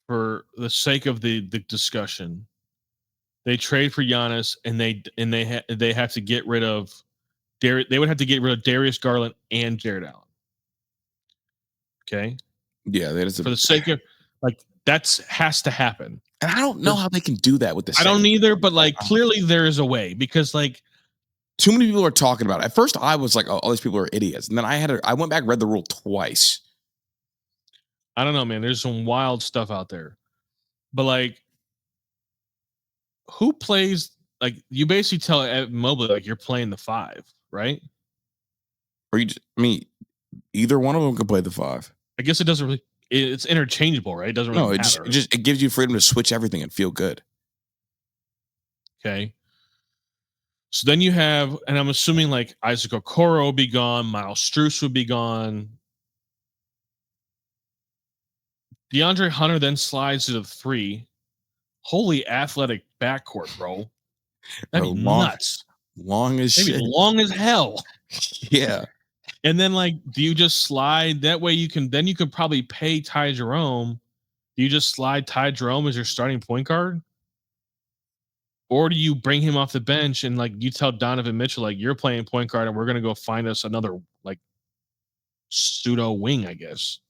Speaker 2: for the sake of the discussion, they trade for Giannis and they have to get rid of they would have to get rid of Darius Garland and Jared Allen. Okay.
Speaker 1: Yeah, that is
Speaker 2: for the sake of like has to happen.
Speaker 1: And I don't know how they can do that with this.
Speaker 2: I don't either, but like clearly there is a way because like
Speaker 1: too many people are talking about it. At first I was like, oh, all these people are idiots. And then I went back, read the rule twice.
Speaker 2: I don't know, man. There's some wild stuff out there. But like who plays like you basically tell Mobley like you're playing the 5, right?
Speaker 1: Or either one of them could play the 5.
Speaker 2: I guess it doesn't really. It's interchangeable, right? It doesn't really matter.
Speaker 1: It gives you freedom to switch everything and feel good.
Speaker 2: Okay. So then you have, and I'm assuming like Isaac Okoro will be gone, Miles Strus would be gone. DeAndre Hunter then slides to the 3. Holy athletic backcourt, bro. That'd be nuts.
Speaker 1: Long as shit.
Speaker 2: Long as hell.
Speaker 1: Yeah.
Speaker 2: And then like, do you just slide that way? You could probably pay Ty Jerome. Do you just slide Ty Jerome as your starting point guard? Or do you bring him off the bench and like you tell Donovan Mitchell, like you're playing point guard and we're going to go find us another like pseudo wing, I guess.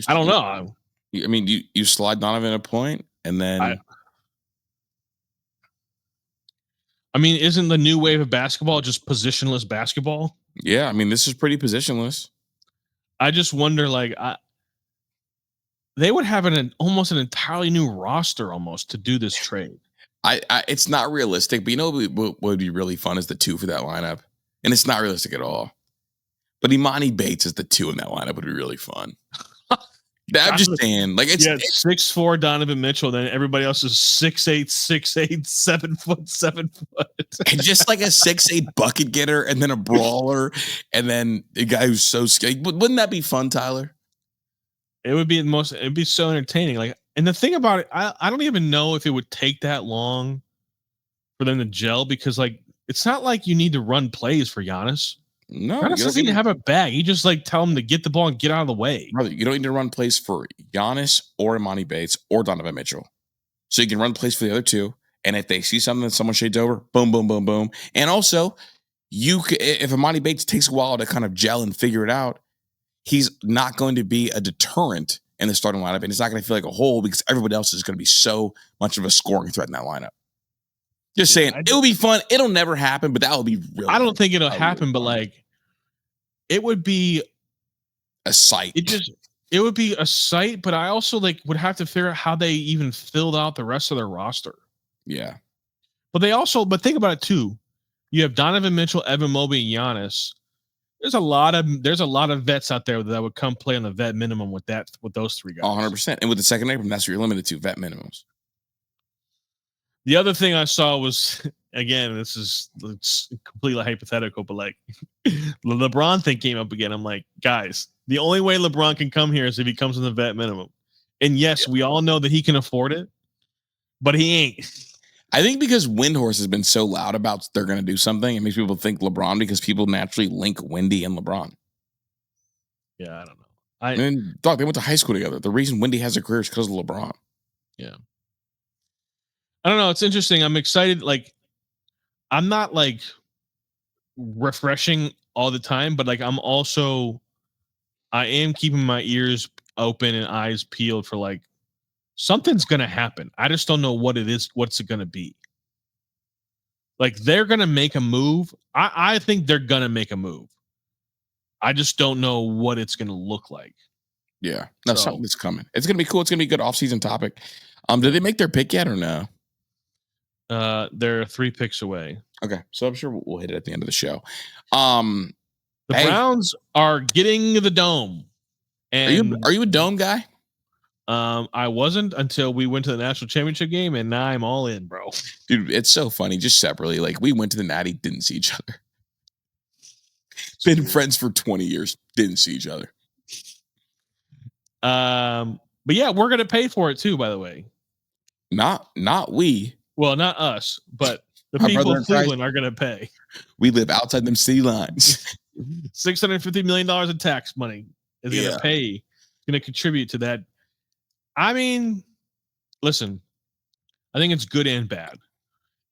Speaker 2: I don't know.
Speaker 1: You slide Donovan a point and then.
Speaker 2: Isn't the new wave of basketball just positionless basketball?
Speaker 1: Yeah, this is pretty positionless.
Speaker 2: I just wonder, like, they would have almost an entirely new roster almost to do this trade.
Speaker 1: It's not realistic, but what would be really fun is the 2 for that lineup, and it's not realistic at all. But Imani Bates as the 2 in that lineup would be really fun. I'm just saying, like it's
Speaker 2: 6'4" Donovan Mitchell, then everybody else is 6'8", 6'8", 7 foot, 7 foot,
Speaker 1: and just like a 6'8" bucket getter, and then a brawler, and then a guy who's so scary. Wouldn't that be fun, Tyler?
Speaker 2: It'd be so entertaining. Like And the thing about it, I don't even know if it would take that long for them to gel, because like it's not like you need to run plays for Giannis.
Speaker 1: No,
Speaker 2: Giannis doesn't even have a bag. You just like tell him to get the ball and get out of the way.
Speaker 1: Brother, you don't need to run plays for Giannis or Imani Bates or Donovan Mitchell. So you can run plays for the other two. And if they see something that someone shades over, boom, boom, boom, boom. And also, if Imani Bates takes a while to kind of gel and figure it out, he's not going to be a deterrent in the starting lineup. And it's not going to feel like a hole because everybody else is going to be so much of a scoring threat in that lineup. Just saying, it will be fun. It'll never happen, but that will be really
Speaker 2: I don't think it'll happen, but like it would be
Speaker 1: a sight.
Speaker 2: It would be a sight, but I also like would have to figure out how they even filled out the rest of their roster.
Speaker 1: Yeah.
Speaker 2: But think about it too. You have Donovan Mitchell, Evan Mobley, and Giannis. There's a lot of vets out there that would come play on the vet minimum with those three guys.
Speaker 1: 100%. And with the second name, that's what you're limited to, vet minimums.
Speaker 2: The other thing I saw was, again, it's completely hypothetical, but like the LeBron thing came up again. I'm like, guys, the only way LeBron can come here is if he comes in the vet minimum. And yes, we all know that he can afford it, but he ain't.
Speaker 1: I think because Windhorse has been so loud about they're going to do something, it makes people think LeBron because people naturally link Wendy and LeBron.
Speaker 2: Yeah, I don't know.
Speaker 1: And dog, they went to high school together. The reason Wendy has a career is because of LeBron.
Speaker 2: Yeah. I don't know. It's interesting. I'm excited. Like, I'm not like refreshing all the time, but like I am keeping my ears open and eyes peeled for like something's going to happen. I just don't know what it is. What's it going to be? Like they're going to make a move. I think they're going to make a move. I just don't know what it's going to look like.
Speaker 1: Yeah. No, something's coming. It's going to be cool. It's going to be a good off-season topic. Did they make their pick yet or no?
Speaker 2: They're 3 picks away.
Speaker 1: Okay. So I'm sure we'll hit it at the end of the show.
Speaker 2: The Browns are getting the dome. And
Speaker 1: are you a dome guy?
Speaker 2: I wasn't until we went to the national championship game, and now I'm all in, bro.
Speaker 1: Dude, it's so funny. Just separately, like we went to the Natty, didn't see each other. Been friends for 20 years, didn't see each other.
Speaker 2: But yeah, we're gonna pay for it too. By the way,
Speaker 1: not we.
Speaker 2: Well, not us, but the people of Cleveland are gonna pay.
Speaker 1: We live outside them city lines.
Speaker 2: $650 million in tax money is gonna pay. Gonna contribute to that. I mean, listen, I think it's good and bad.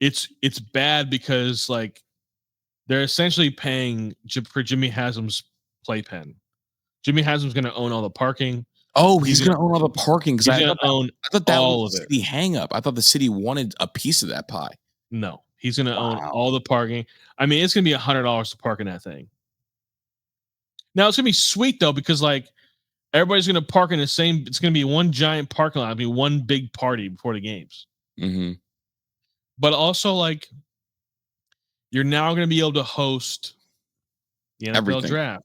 Speaker 2: It's bad because like they're essentially paying for Jimmy Haslam's playpen. Jimmy Haslam's going to own all the parking.
Speaker 1: Oh, he's going to own all the parking.
Speaker 2: He's going to own all of it.
Speaker 1: The hang up. I thought the city wanted a piece of that pie.
Speaker 2: No, he's going to own all the parking. I mean, it's going to be $100 to park in that thing. Now it's going to be sweet though, because like everybody's going to park in the same. It's going to be one giant parking lot. It'll be one big party before the games.
Speaker 1: Mm-hmm.
Speaker 2: But also, like, you're now going to be able to host the NFL draft.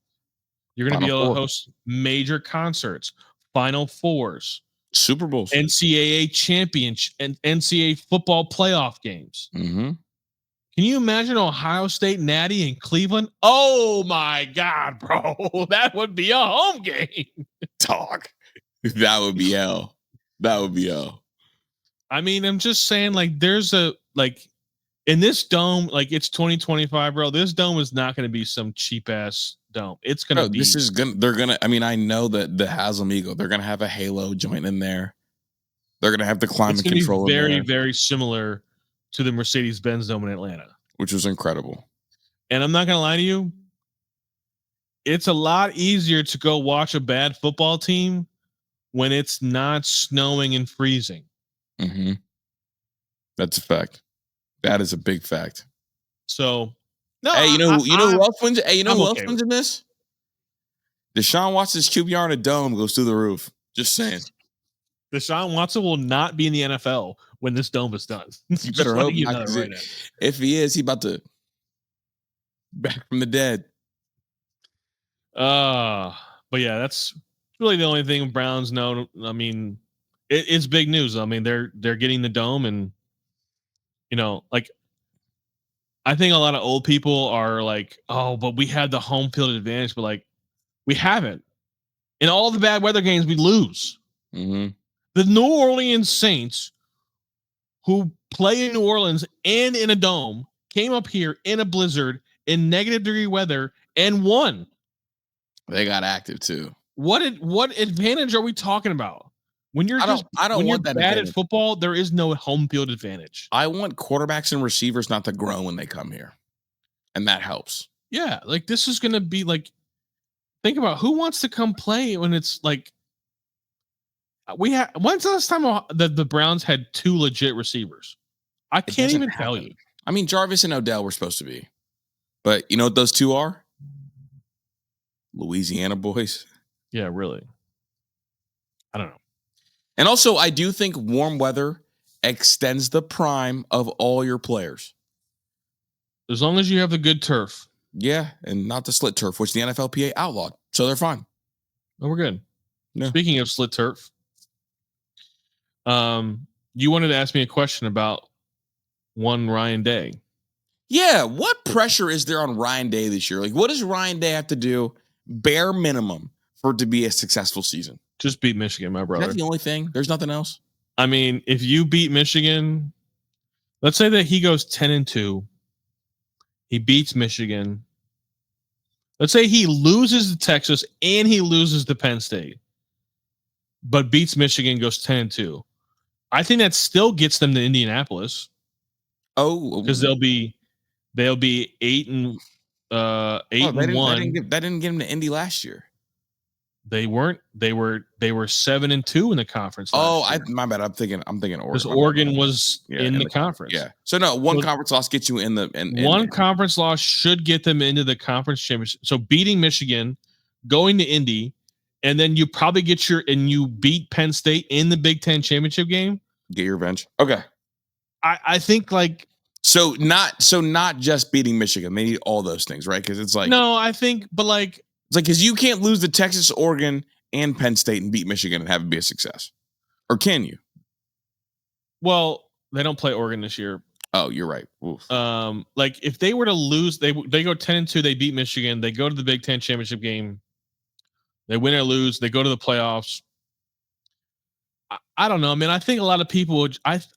Speaker 2: You're going to be able to host major concerts, Final Fours,
Speaker 1: Super Bowls,
Speaker 2: NCAA championship, and NCAA football playoff games.
Speaker 1: Mm-hmm.
Speaker 2: Can you imagine Ohio State Natty in Cleveland? Oh my God, bro. That would be a home game.
Speaker 1: Talk. That would be hell. That would be hell.
Speaker 2: I mean, I'm just saying, like, there's in this dome, like, it's 2025, bro. This dome is not going to be some cheap ass dome. It's going to be.
Speaker 1: I mean, I know that the Haslam Eagle, they're going to have a halo joint in there. They're going to have the climate control.
Speaker 2: It's very, very similar to the Mercedes-Benz Dome in Atlanta,
Speaker 1: which was incredible.
Speaker 2: And I'm not going to lie to you. It's a lot easier to go watch a bad football team when it's not snowing and freezing.
Speaker 1: Mm-hmm. That's a fact. That is a big fact.
Speaker 2: So, no.
Speaker 1: Hey, you know who else wins? Hey, you know who else wins in this? Deshaun Watson's QBR in a dome goes through the roof. Just saying.
Speaker 2: Deshaun Watson will not be in the NFL when this dome is done.
Speaker 1: You better hope not. Right now. If he is, he about to back from the dead.
Speaker 2: But yeah, that's really the only thing Browns know. I mean, it's big news. I mean, they're getting the dome, and like, I think a lot of old people are like, oh, but we had the home field advantage, but like, we haven't. In all the bad weather games, we lose.
Speaker 1: Mm-hmm.
Speaker 2: The New Orleans Saints, who play in New Orleans and in a dome, came up here in a blizzard in -degree weather and won.
Speaker 1: They got active too.
Speaker 2: What advantage are we talking about? When you're bad at football, there is no home field advantage.
Speaker 1: I want quarterbacks and receivers not to groan when they come here, and that helps.
Speaker 2: Yeah, like this is gonna be like. Think about who wants to come play when it's like. When's the last time the Browns had 2 legit receivers? I can't even tell you.
Speaker 1: I mean, Jarvis and Odell were supposed to be, but you know what those 2 are? Louisiana boys.
Speaker 2: Yeah, really. I don't know.
Speaker 1: And also, I do think warm weather extends the prime of all your players.
Speaker 2: As long as you have the good turf.
Speaker 1: Yeah, and not the slit turf, which the NFLPA outlawed. So they're fine.
Speaker 2: Oh, we're good.
Speaker 1: Yeah.
Speaker 2: Speaking of slit turf, you wanted to ask me a question about one Ryan Day.
Speaker 1: Yeah, what pressure is there on Ryan Day this year? Like, what does Ryan Day have to do, bare minimum, for it to be a successful season?
Speaker 2: Just beat Michigan, my brother.
Speaker 1: That's the only thing? There's nothing else?
Speaker 2: I mean, if you beat Michigan, let's say that he goes 10-2. He beats Michigan. Let's say he loses to Texas and he loses to Penn State, but beats Michigan, goes 10-2. I think that still gets them to Indianapolis.
Speaker 1: Oh,
Speaker 2: because they'll be 8-1.
Speaker 1: That didn't get them to Indy last year.
Speaker 2: They weren't. They were 7-2 in the conference.
Speaker 1: My bad. I'm thinking Oregon.
Speaker 2: Because Oregon was in the conference.
Speaker 1: Yeah. So no, conference loss gets you in the
Speaker 2: conference loss should get them into the conference championship. So beating Michigan, going to Indy, and then you probably you beat Penn State in the Big Ten championship game.
Speaker 1: Get your revenge. Okay.
Speaker 2: I think like
Speaker 1: not just beating Michigan. They need all those things, right? Because it's like
Speaker 2: I think, but like.
Speaker 1: It's like, because you can't lose to Texas, Oregon, and Penn State and beat Michigan and have it be a success. Or can you?
Speaker 2: Well, they don't play Oregon this year.
Speaker 1: Oh, you're right. Oof.
Speaker 2: Like if they were to lose, they go 10-2, they beat Michigan, they go to the Big Ten championship game, they win or lose, they go to the playoffs. I don't know. I mean, I think a lot of people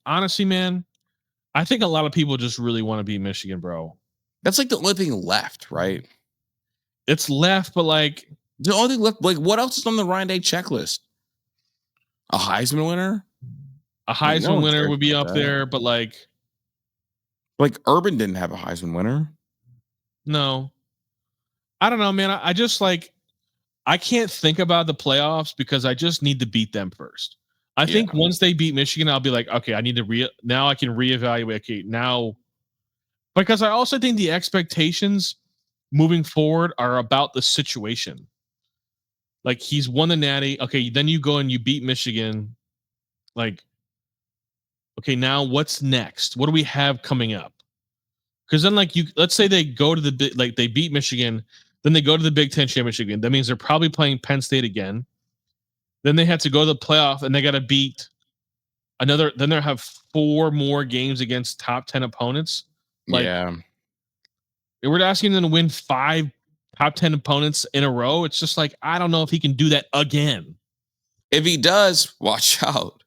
Speaker 2: honestly, man, I think a lot of people just really want to beat Michigan, bro.
Speaker 1: That's like the only thing left, right?
Speaker 2: It's left, but like
Speaker 1: the only thing left, like what else is on the Ryan Day checklist? A Heisman winner?
Speaker 2: A Heisman winner would be up there, but like
Speaker 1: Urban didn't have a Heisman winner.
Speaker 2: No. I don't know, man. I just like I can't think about the playoffs because I just need to beat them first. I think once they beat Michigan, I'll be like, okay, I need to now I can reevaluate. Okay, now because I also think the expectations moving forward are about the situation. Like he's won the Natty. Okay, then you go and you beat Michigan. Like, okay, now what's next? What do we have coming up? Because then, like let's say they go to they beat Michigan, then they go to the Big Ten championship game. That means they're probably playing Penn State again. Then they have to go to the playoff and they got to beat another. Then they have 4 more games against top 10 opponents. Like, yeah. We're asking them to win 5 top 10 opponents in a row. It's just like, I don't know if he can do that again.
Speaker 1: If he does, watch out.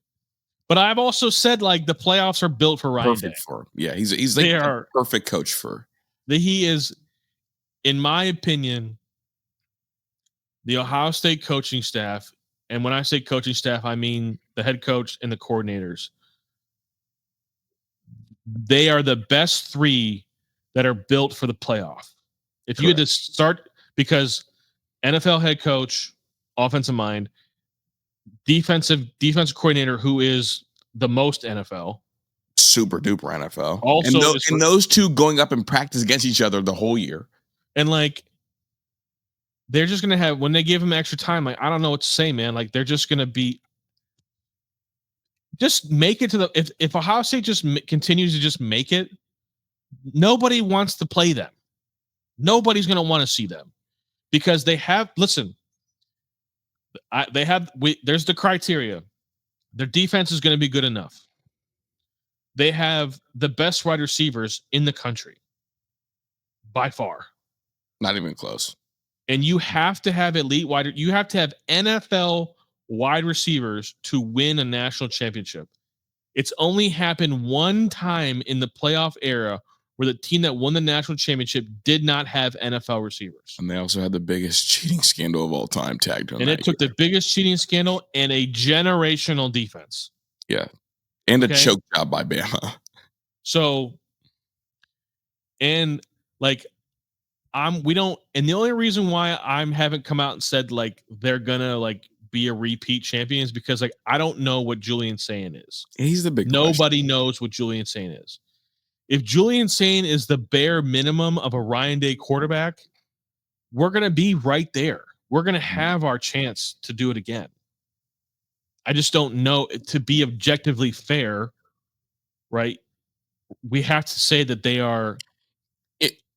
Speaker 2: But I've also said like the playoffs are built for Ryan Day.
Speaker 1: He's like a perfect coach for.
Speaker 2: He is, in my opinion, the Ohio State coaching staff. And when I say coaching staff, I mean the head coach and the coordinators. They are the best 3 that are built for the playoff. If you had to start, because NFL head coach, offensive mind, defensive coordinator, who is the most NFL,
Speaker 1: super duper NFL.
Speaker 2: Also,
Speaker 1: and those 2 going up and practice against each other the whole year. And
Speaker 2: like, they're just gonna have, when they give him extra time, like I don't know what to say, man. Like they're just gonna be. Just make it to the if Ohio State just continues to just make it, nobody wants to play them. Nobody's going to want to see them because they have. Listen, there's the criteria. Their defense is going to be good enough. They have the best wide receivers in the country by far.
Speaker 1: Not even close.
Speaker 2: And you have to have elite wide. You have to have NFL wide receivers to win a national championship. It's only happened one time in the playoff era where the team that won the national championship did not have NFL receivers.
Speaker 1: And they also had the biggest cheating scandal of all time tagged on
Speaker 2: and
Speaker 1: that
Speaker 2: it took
Speaker 1: year.
Speaker 2: the biggest cheating scandal and a generational defense.
Speaker 1: Yeah. And a choke job by Bama.
Speaker 2: So, and like, we don't, and the only reason why I haven't come out and said like they're gonna like be a repeat champion is because like I don't know what Julian Sane is.
Speaker 1: He's the big
Speaker 2: Nobody knows what Julian Sane is. If Julian Sane is the bare minimum of a Ryan Day quarterback, we're gonna be right there. We're gonna have our chance to do it again. I just don't know, to be objectively fair, right? We have to say that they are.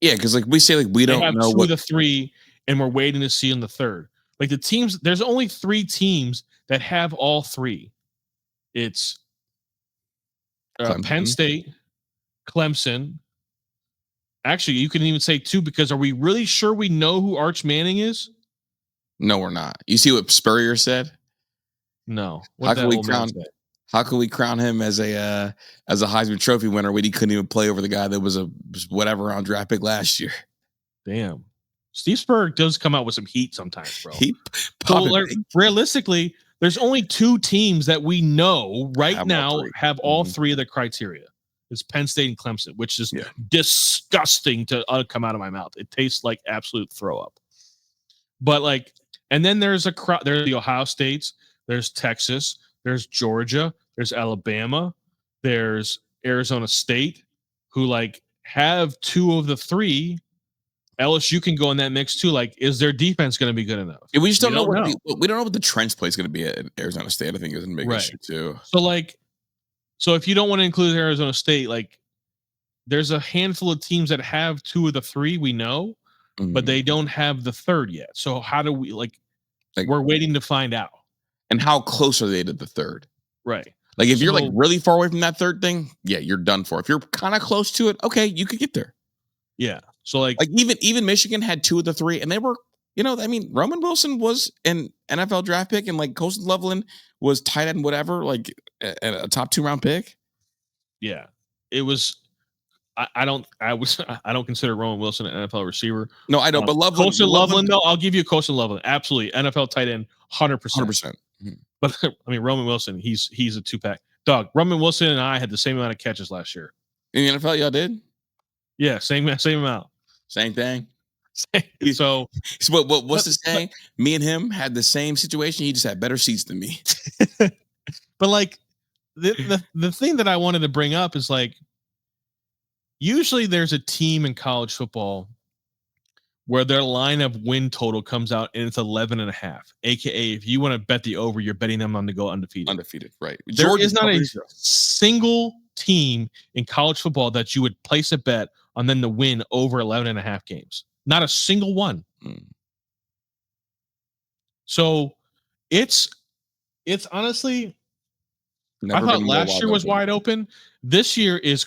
Speaker 1: Yeah, because like we say, like we don't know
Speaker 2: what the three, and we're waiting to see in the third. Like the teams, there's only 3 teams that have all 3. It's Penn State, Clemson. Actually, you can even say 2 because are we really sure we know who Arch Manning is?
Speaker 1: No, we're not. You see what Spurrier said?
Speaker 2: No.
Speaker 1: How can we crown him as a Heisman Trophy winner when he couldn't even play over the guy that was a whatever on draft pick last year?
Speaker 2: Damn. Steve Spurrier does come out with some heat sometimes, bro. Realistically, there's only 2 teams that we know right now have all 3 of the criteria. It's Penn State and Clemson, which is disgusting to come out of my mouth. It tastes like absolute throw up. But like, and then there's the Ohio States, there's Texas, there's Georgia, there's Alabama, there's Arizona State, who like have 2 of the 3. LSU can go in that mix too. Like, is their defense going to be good enough?
Speaker 1: Yeah, we just don't know we don't know what the Trent's play is going to be at Arizona State. I think is a big issue too.
Speaker 2: So if you don't want to include Arizona State, like there's a handful of teams that have 2 of the 3 we know, but they don't have the third yet. So how do we like we're waiting to find out.
Speaker 1: And how close are they to the third?
Speaker 2: Right.
Speaker 1: Like if you're like really far away from that third thing, yeah, you're done for. If you're kind of close to it, okay, you could get there.
Speaker 2: Yeah. So like
Speaker 1: even Michigan had 2 of the 3, and they were, I mean, Roman Wilson was an NFL draft pick, and like Colston Loveland was tight end, whatever, like a top 2 round pick.
Speaker 2: Yeah, it was. I don't consider Roman Wilson an NFL receiver.
Speaker 1: No, I don't. But
Speaker 2: Loveland, though, I'll give you Colston Loveland. Absolutely, NFL tight end, 100%.
Speaker 1: 100%.
Speaker 2: But I mean, Roman Wilson, he's a 2-pack dog. Roman Wilson and I had the same amount of catches last year
Speaker 1: in the NFL. Y'all did?
Speaker 2: Yeah, same amount.
Speaker 1: Same thing.
Speaker 2: So
Speaker 1: what's the saying? Me and him had the same situation. He just had better seats than me.
Speaker 2: But like the thing that I wanted to bring up is like, usually there's a team in college football where their line of win total comes out and it's 11.5. AKA, if you want to bet the over, you're betting them on to go undefeated.
Speaker 1: Undefeated, right?
Speaker 2: There is not a single team in college football that you would place a bet on them to win over 11.5 games. Not a single one. So it's honestly, I thought last year was wide open. This year is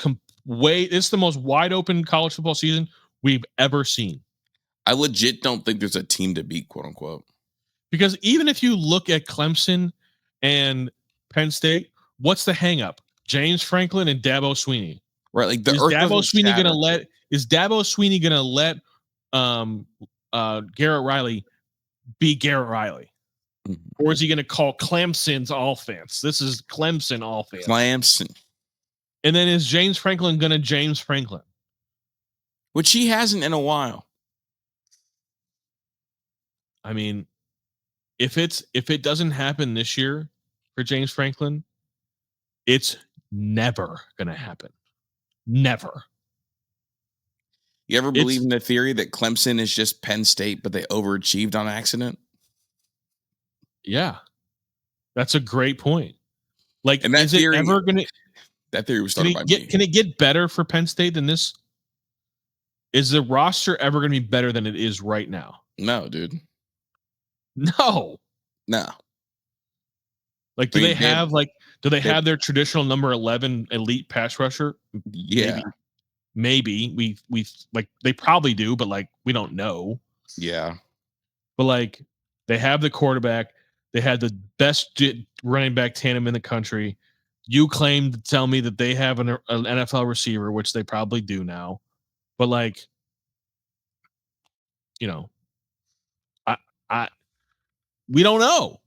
Speaker 2: it's the most wide open college football season we've ever seen.
Speaker 1: I legit don't think there's a team to beat, quote unquote.
Speaker 2: Because even if you look at Clemson and Penn State, what's the hang up? James Franklin and Dabo Swinney.
Speaker 1: Right. Like
Speaker 2: is Dabo Swinney gonna let Garrett Riley be Garrett Riley? Mm-hmm. Or is he gonna call Clemson's offense? This is Clemson offense.
Speaker 1: Clemson.
Speaker 2: And then is James Franklin gonna James Franklin?
Speaker 1: Which he hasn't in a while.
Speaker 2: I mean, if it doesn't happen this year for James Franklin, it's never gonna happen. Never.
Speaker 1: You ever believe in the theory that Clemson is just Penn State, but they overachieved on accident?
Speaker 2: Yeah. That's a great point. Like,
Speaker 1: and that
Speaker 2: is
Speaker 1: theory,
Speaker 2: it ever gonna
Speaker 1: that theory was started by me.
Speaker 2: Can it get better for Penn State than this? Is the roster ever gonna be better than it is right now?
Speaker 1: No, dude.
Speaker 2: No. Like, do they have their traditional number 11 elite pass rusher?
Speaker 1: Yeah.
Speaker 2: Maybe. We like, they probably do, but like, we don't know.
Speaker 1: Yeah.
Speaker 2: But like, they have the quarterback. They had the best running back tandem in the country. You claim to tell me that they have an NFL receiver, which they probably do now. But like, you know, I we don't know.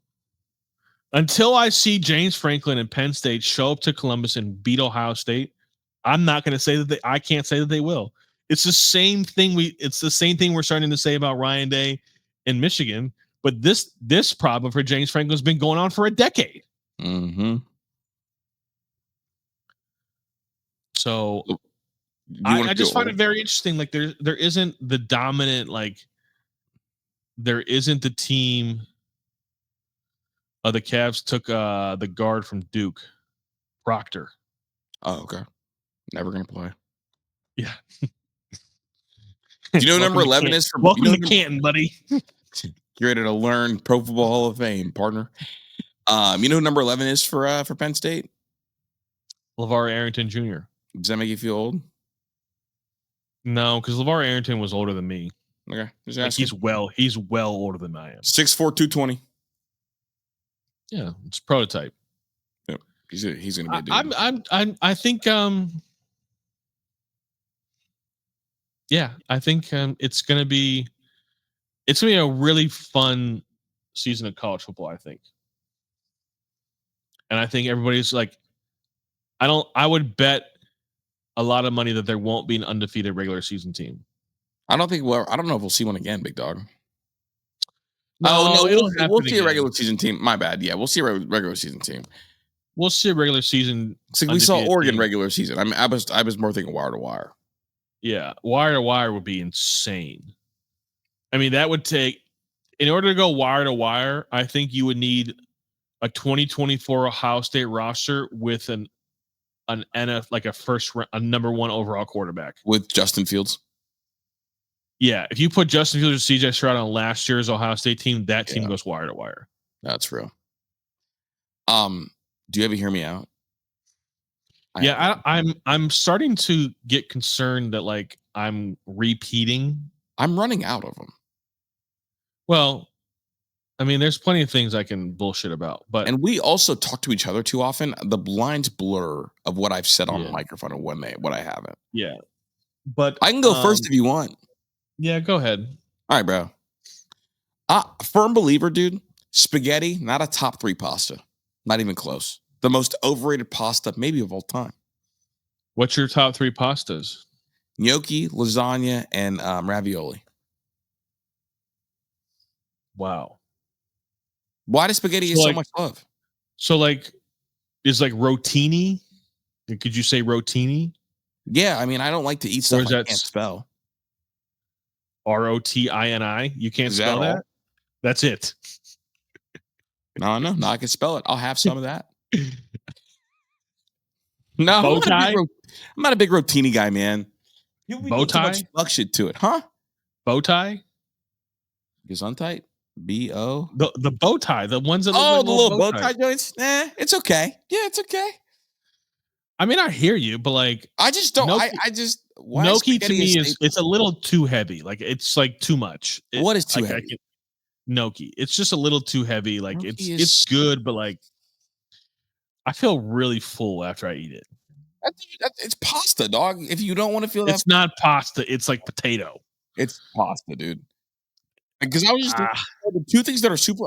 Speaker 2: Until I see James Franklin and Penn State show up to Columbus and beat Ohio State, I'm not going to say that I can't say that they will. It's the same thing we're starting to say about Ryan Day in Michigan, but this problem for James Franklin has been going on for a decade.
Speaker 1: Mm-hmm.
Speaker 2: So I just find it very interesting. Like there isn't the dominant, like there isn't the team. The Cavs took the guard from Duke, Proctor.
Speaker 1: Oh, okay. Never gonna play.
Speaker 2: Yeah.
Speaker 1: Do you know number 11 is for?
Speaker 2: Welcome to Canton, buddy.
Speaker 1: You're ready to learn Pro Football Hall of Fame, partner. You know who number 11 is for Penn State?
Speaker 2: LeVar Arrington Jr.
Speaker 1: Does that make you feel old?
Speaker 2: No, because LeVar Arrington was older than me.
Speaker 1: Okay.
Speaker 2: Like he's well older than I am.
Speaker 1: 6'4", 220.
Speaker 2: Yeah, it's prototype.
Speaker 1: Yep. He's gonna be a dude.
Speaker 2: I think yeah, I think it's gonna be a really fun season of college football, I think. And I think everybody's like, I would bet a lot of money that there won't be an undefeated regular season team.
Speaker 1: I don't know if we'll see one again, big dog.
Speaker 2: No,
Speaker 1: we'll see a regular season team. My bad. Yeah, we'll see a regular season team.
Speaker 2: We'll see a regular season.
Speaker 1: It's like we saw Oregon regular season. I mean, I was more thinking wire to wire.
Speaker 2: Yeah, wire to wire would be insane. I mean, that would take, in order to go wire to wire, I think you would need a 2024 Ohio State roster with an NF, like a number one overall quarterback
Speaker 1: with Justin Fields.
Speaker 2: Yeah, if you put Justin Fields or CJ Stroud on last year's Ohio State team, that team goes wire to wire.
Speaker 1: That's real. Do you ever hear me out?
Speaker 2: I'm starting to get concerned that like I'm repeating.
Speaker 1: I'm running out of them.
Speaker 2: Well, I mean, there's plenty of things I can bullshit about,
Speaker 1: and we also talk to each other too often. The lines blur of what I've said on the microphone and what I haven't.
Speaker 2: Yeah, but
Speaker 1: I can go first if you want.
Speaker 2: Yeah, go ahead.
Speaker 1: All right, bro. Firm believer, dude. Spaghetti, not a top 3 pasta. Not even close. The most overrated pasta maybe of all time.
Speaker 2: What's your top 3 pastas?
Speaker 1: Gnocchi, lasagna, and ravioli.
Speaker 2: Wow.
Speaker 1: Why does spaghetti get so much love?
Speaker 2: So like, is like rotini? Could you say rotini?
Speaker 1: Yeah, I mean, I don't like to eat stuff I can't spell.
Speaker 2: ROTINI. You can't spell that? That's it.
Speaker 1: No, I can spell it. I'll have some of that. No, I'm not a big rotini guy, man.
Speaker 2: Bow tie?
Speaker 1: Too much fuck shit to it, huh?
Speaker 2: Bow tie?
Speaker 1: Gesundheit? B-O?
Speaker 2: The bow tie, the ones that
Speaker 1: look like the little bow tie joints? Nah, it's okay. Yeah, it's okay.
Speaker 2: I mean, I hear you, but like,
Speaker 1: I just don't.
Speaker 2: Gnocchi to me it's a little too heavy. Like it's like too much.
Speaker 1: What is too heavy?
Speaker 2: Gnocchi. It's just a little too heavy. Like it's good, but like I feel really full after I eat it.
Speaker 1: It's pasta, dog. If you don't want to feel that,
Speaker 2: it's not pasta. It's like potato.
Speaker 1: It's pasta, dude. Because I was just the 2 things that are super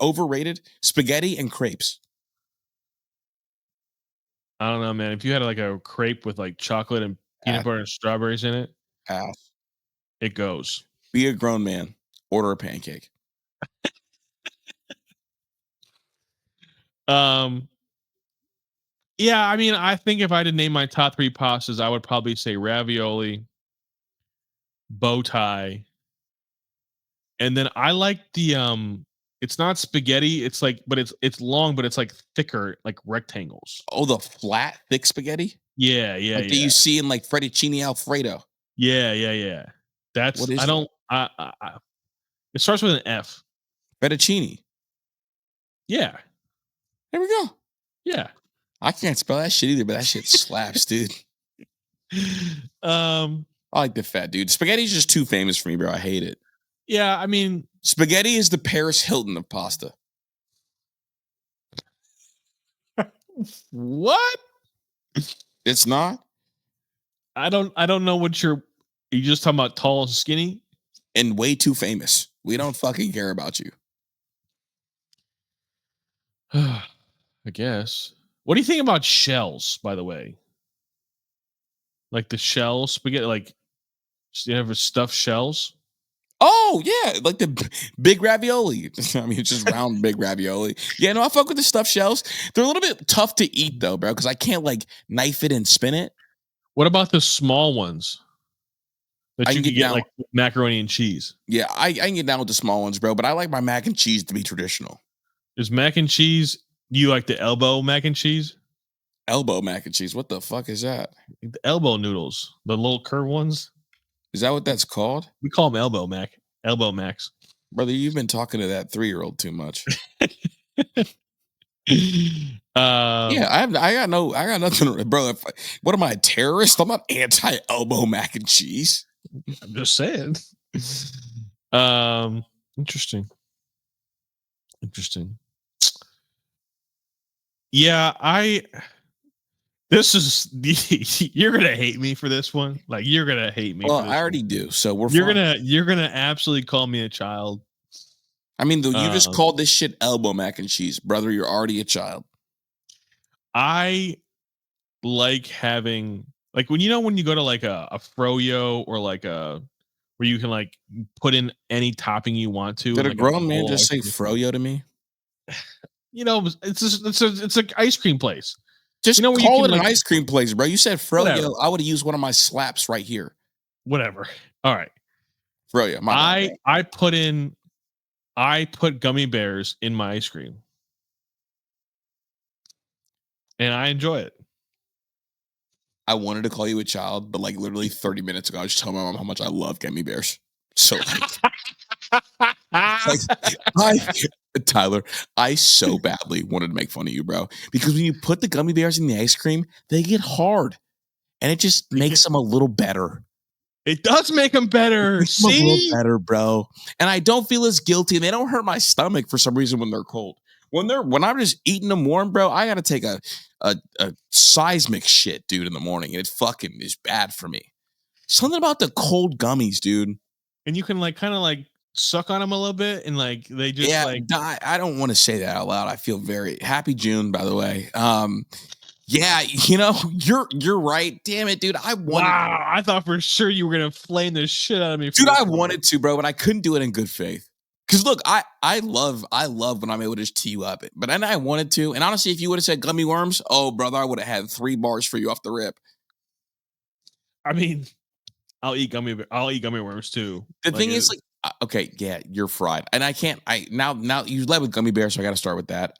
Speaker 1: overrated: spaghetti and crepes.
Speaker 2: I don't know, man. If you had like a crepe with like chocolate and peanut butter and strawberries in it, it goes.
Speaker 1: Be a grown man. Order a pancake.
Speaker 2: Yeah, I mean, I think if I had to name my top 3 pastas, I would probably say ravioli, bow tie, and then I like the it's not spaghetti, it's like, but it's long, but it's like thicker, like rectangles.
Speaker 1: Oh, the flat, thick spaghetti?
Speaker 2: Yeah.
Speaker 1: That you see in like fettuccine Alfredo.
Speaker 2: Yeah. That's what is it starts with an F.
Speaker 1: Fettuccine.
Speaker 2: Yeah.
Speaker 1: There we go.
Speaker 2: Yeah.
Speaker 1: I can't spell that shit either, but that shit slaps, dude. I like the fat, dude. Spaghetti's just too famous for me, bro. I hate it.
Speaker 2: Yeah, I mean,
Speaker 1: spaghetti is the Paris Hilton of pasta.
Speaker 2: What?
Speaker 1: It's not.
Speaker 2: I don't know what you just talking about tall and skinny?
Speaker 1: And way too famous. We don't fucking care about you.
Speaker 2: I guess. What do you think about shells, by the way? Like the shells, spaghetti, like you ever stuffed shells?
Speaker 1: Oh, yeah. Like the big ravioli. I mean, it's just round big ravioli. Yeah, no, I fuck with the stuffed shells. They're a little bit tough to eat, though, bro, because I can't, like, knife it and spin it.
Speaker 2: What about the small ones that
Speaker 1: I
Speaker 2: you
Speaker 1: can
Speaker 2: can
Speaker 1: get
Speaker 2: get
Speaker 1: down.
Speaker 2: like macaroni and cheese?
Speaker 1: Yeah, I can get down with the small ones, bro, but I like my mac and cheese to be traditional.
Speaker 2: Is mac and cheese, do you like the elbow mac and cheese?
Speaker 1: Elbow mac and cheese. What the fuck is that?
Speaker 2: The elbow noodles, the little curved ones.
Speaker 1: Is that what that's called?
Speaker 2: We call them elbow macs.
Speaker 1: Brother, you've been talking to that 3-year-old too much. Yeah, I got nothing, bro. What am I, a terrorist? I'm not anti-elbow mac and cheese.
Speaker 2: I'm just saying. Interesting. Yeah, this is you're gonna hate me for this one. Like you're gonna hate me.
Speaker 1: Well,
Speaker 2: for this
Speaker 1: I already
Speaker 2: one.
Speaker 1: do. So
Speaker 2: You're gonna absolutely call me a child.
Speaker 1: I mean, you just called this shit elbow mac and cheese, brother. You're already a child.
Speaker 2: I like having like when you go to like a froyo or like a where you can like put in any topping you want to.
Speaker 1: Did a
Speaker 2: like
Speaker 1: grown man just say froyo to me?
Speaker 2: You know, it's an ice cream place.
Speaker 1: Just
Speaker 2: where
Speaker 1: call it an
Speaker 2: like,
Speaker 1: ice cream place, bro. You said froyo.
Speaker 2: Whatever.
Speaker 1: I would have used one of my slaps right here.
Speaker 2: Whatever. All right.
Speaker 1: Froyo.
Speaker 2: I put gummy bears in my ice cream. And I enjoy it.
Speaker 1: I wanted to call you a child, but like literally 30 minutes ago, I was just telling my mom how much I love gummy bears. So Tyler, I so badly wanted to make fun of you, bro. Because when you put the gummy bears in the ice cream, they get hard. And it just makes them a little better.
Speaker 2: It does make them better. See?
Speaker 1: A little better, bro. And I don't feel as guilty. And they don't hurt my stomach for some reason when they're cold. When I'm just eating them warm, bro, I gotta take a seismic shit, dude, in the morning. And it fucking is bad for me. Something about the cold gummies, dude.
Speaker 2: And you can like kind of like suck on them a little bit and like they just
Speaker 1: I don't want to say that out loud. I feel very happy June, by the way. Yeah, you're right. Damn it, dude.
Speaker 2: I thought for sure you were gonna flame the shit out of me.
Speaker 1: Dude, I wanted to, bro, but I couldn't do it in good faith. Because look, I love when I'm able to just tee you up. But then I wanted to. And honestly, if you would have said gummy worms, oh brother, I would have had 3 bars for you off the rip.
Speaker 2: I mean, I'll eat gummy worms too.
Speaker 1: The thing is, like, okay, yeah, you're fried. And now you led with gummy bears, so I gotta start with that.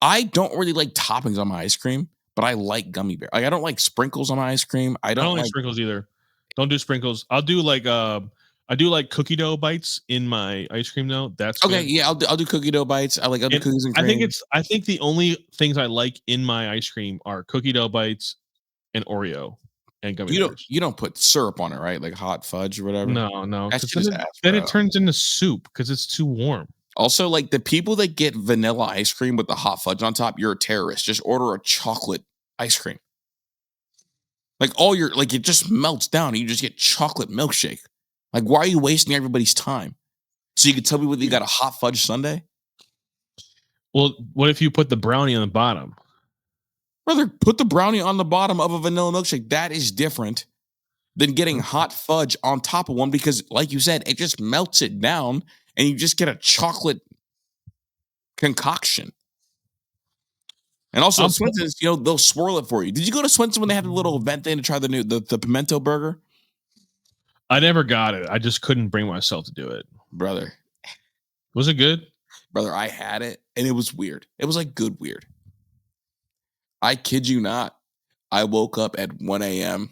Speaker 1: I don't really like toppings on my ice cream, but I like gummy bear. Like I don't like sprinkles on my ice cream. I don't like
Speaker 2: sprinkles either. Don't do sprinkles. I'll do like I do like cookie dough bites in my ice cream though. That's
Speaker 1: okay.
Speaker 2: Good.
Speaker 1: Yeah, I'll do cookie dough bites. I like other cookies and cream.
Speaker 2: I think the only things I like in my ice cream are cookie dough bites and Oreo and gummy bears.
Speaker 1: You don't put syrup on it, right? Like hot fudge or whatever.
Speaker 2: No.
Speaker 1: That's
Speaker 2: then it turns into soup because it's too warm.
Speaker 1: Also, like the people that get vanilla ice cream with the hot fudge on top, you're a terrorist. Just order a chocolate ice cream. Like it just melts down and you just get chocolate milkshake. Like, why are you wasting everybody's time? So you can tell me whether you got a hot fudge sundae?
Speaker 2: Well, what if you put the brownie on the bottom?
Speaker 1: Brother, put the brownie on the bottom of a vanilla milkshake. That is different than getting hot fudge on top of one because, like you said, it just melts it down and you just get a chocolate concoction. And also, Swenson's, they'll swirl it for you. Did you go to Swenson when they had the little event thing to try the pimento burger?
Speaker 2: I never got it. I just couldn't bring myself to do it.
Speaker 1: Brother.
Speaker 2: Was it good?
Speaker 1: Brother, I had it, and it was weird. It was like good weird. I kid you not. I woke up at 1 a.m.,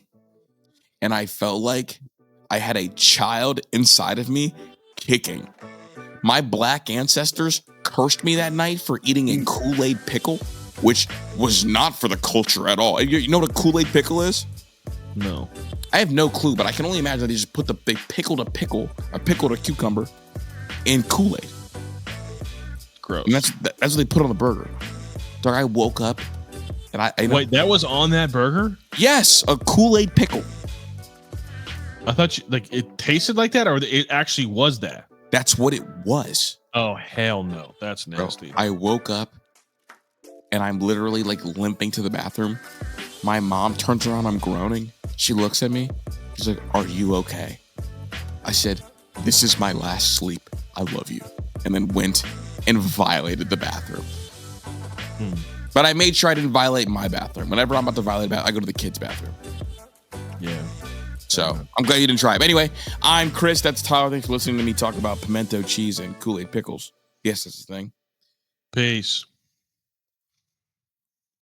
Speaker 1: and I felt like I had a child inside of me kicking. My black ancestors cursed me that night for eating a Kool-Aid pickle, which was not for the culture at all. You know what a Kool-Aid pickle is?
Speaker 2: No.
Speaker 1: I have no clue, but I can only imagine they just they pickled a cucumber in Kool-Aid.
Speaker 2: Gross.
Speaker 1: And that's what they put on the burger. Dog, I woke up And I
Speaker 2: wait, that was on that burger?
Speaker 1: Yes, a Kool-Aid pickle.
Speaker 2: I thought it tasted like that, or it actually was that.
Speaker 1: That's what it was.
Speaker 2: Oh hell no, that's nasty.
Speaker 1: Bro, I woke up and I'm literally like limping to the bathroom. My mom turns around, I'm groaning. She looks at me. She's like, "Are you okay?" I said, "This is my last sleep. I love you." And then went and violated the bathroom. But I made sure I didn't violate my bathroom. Whenever I'm about to violate a bathroom, I go to the kids' bathroom.
Speaker 2: Yeah.
Speaker 1: So I'm glad you didn't try it. But anyway, I'm Chris. That's Tyler. Thanks for listening to me talk about pimento cheese and Kool-Aid pickles. Yes, that's the thing.
Speaker 2: Peace.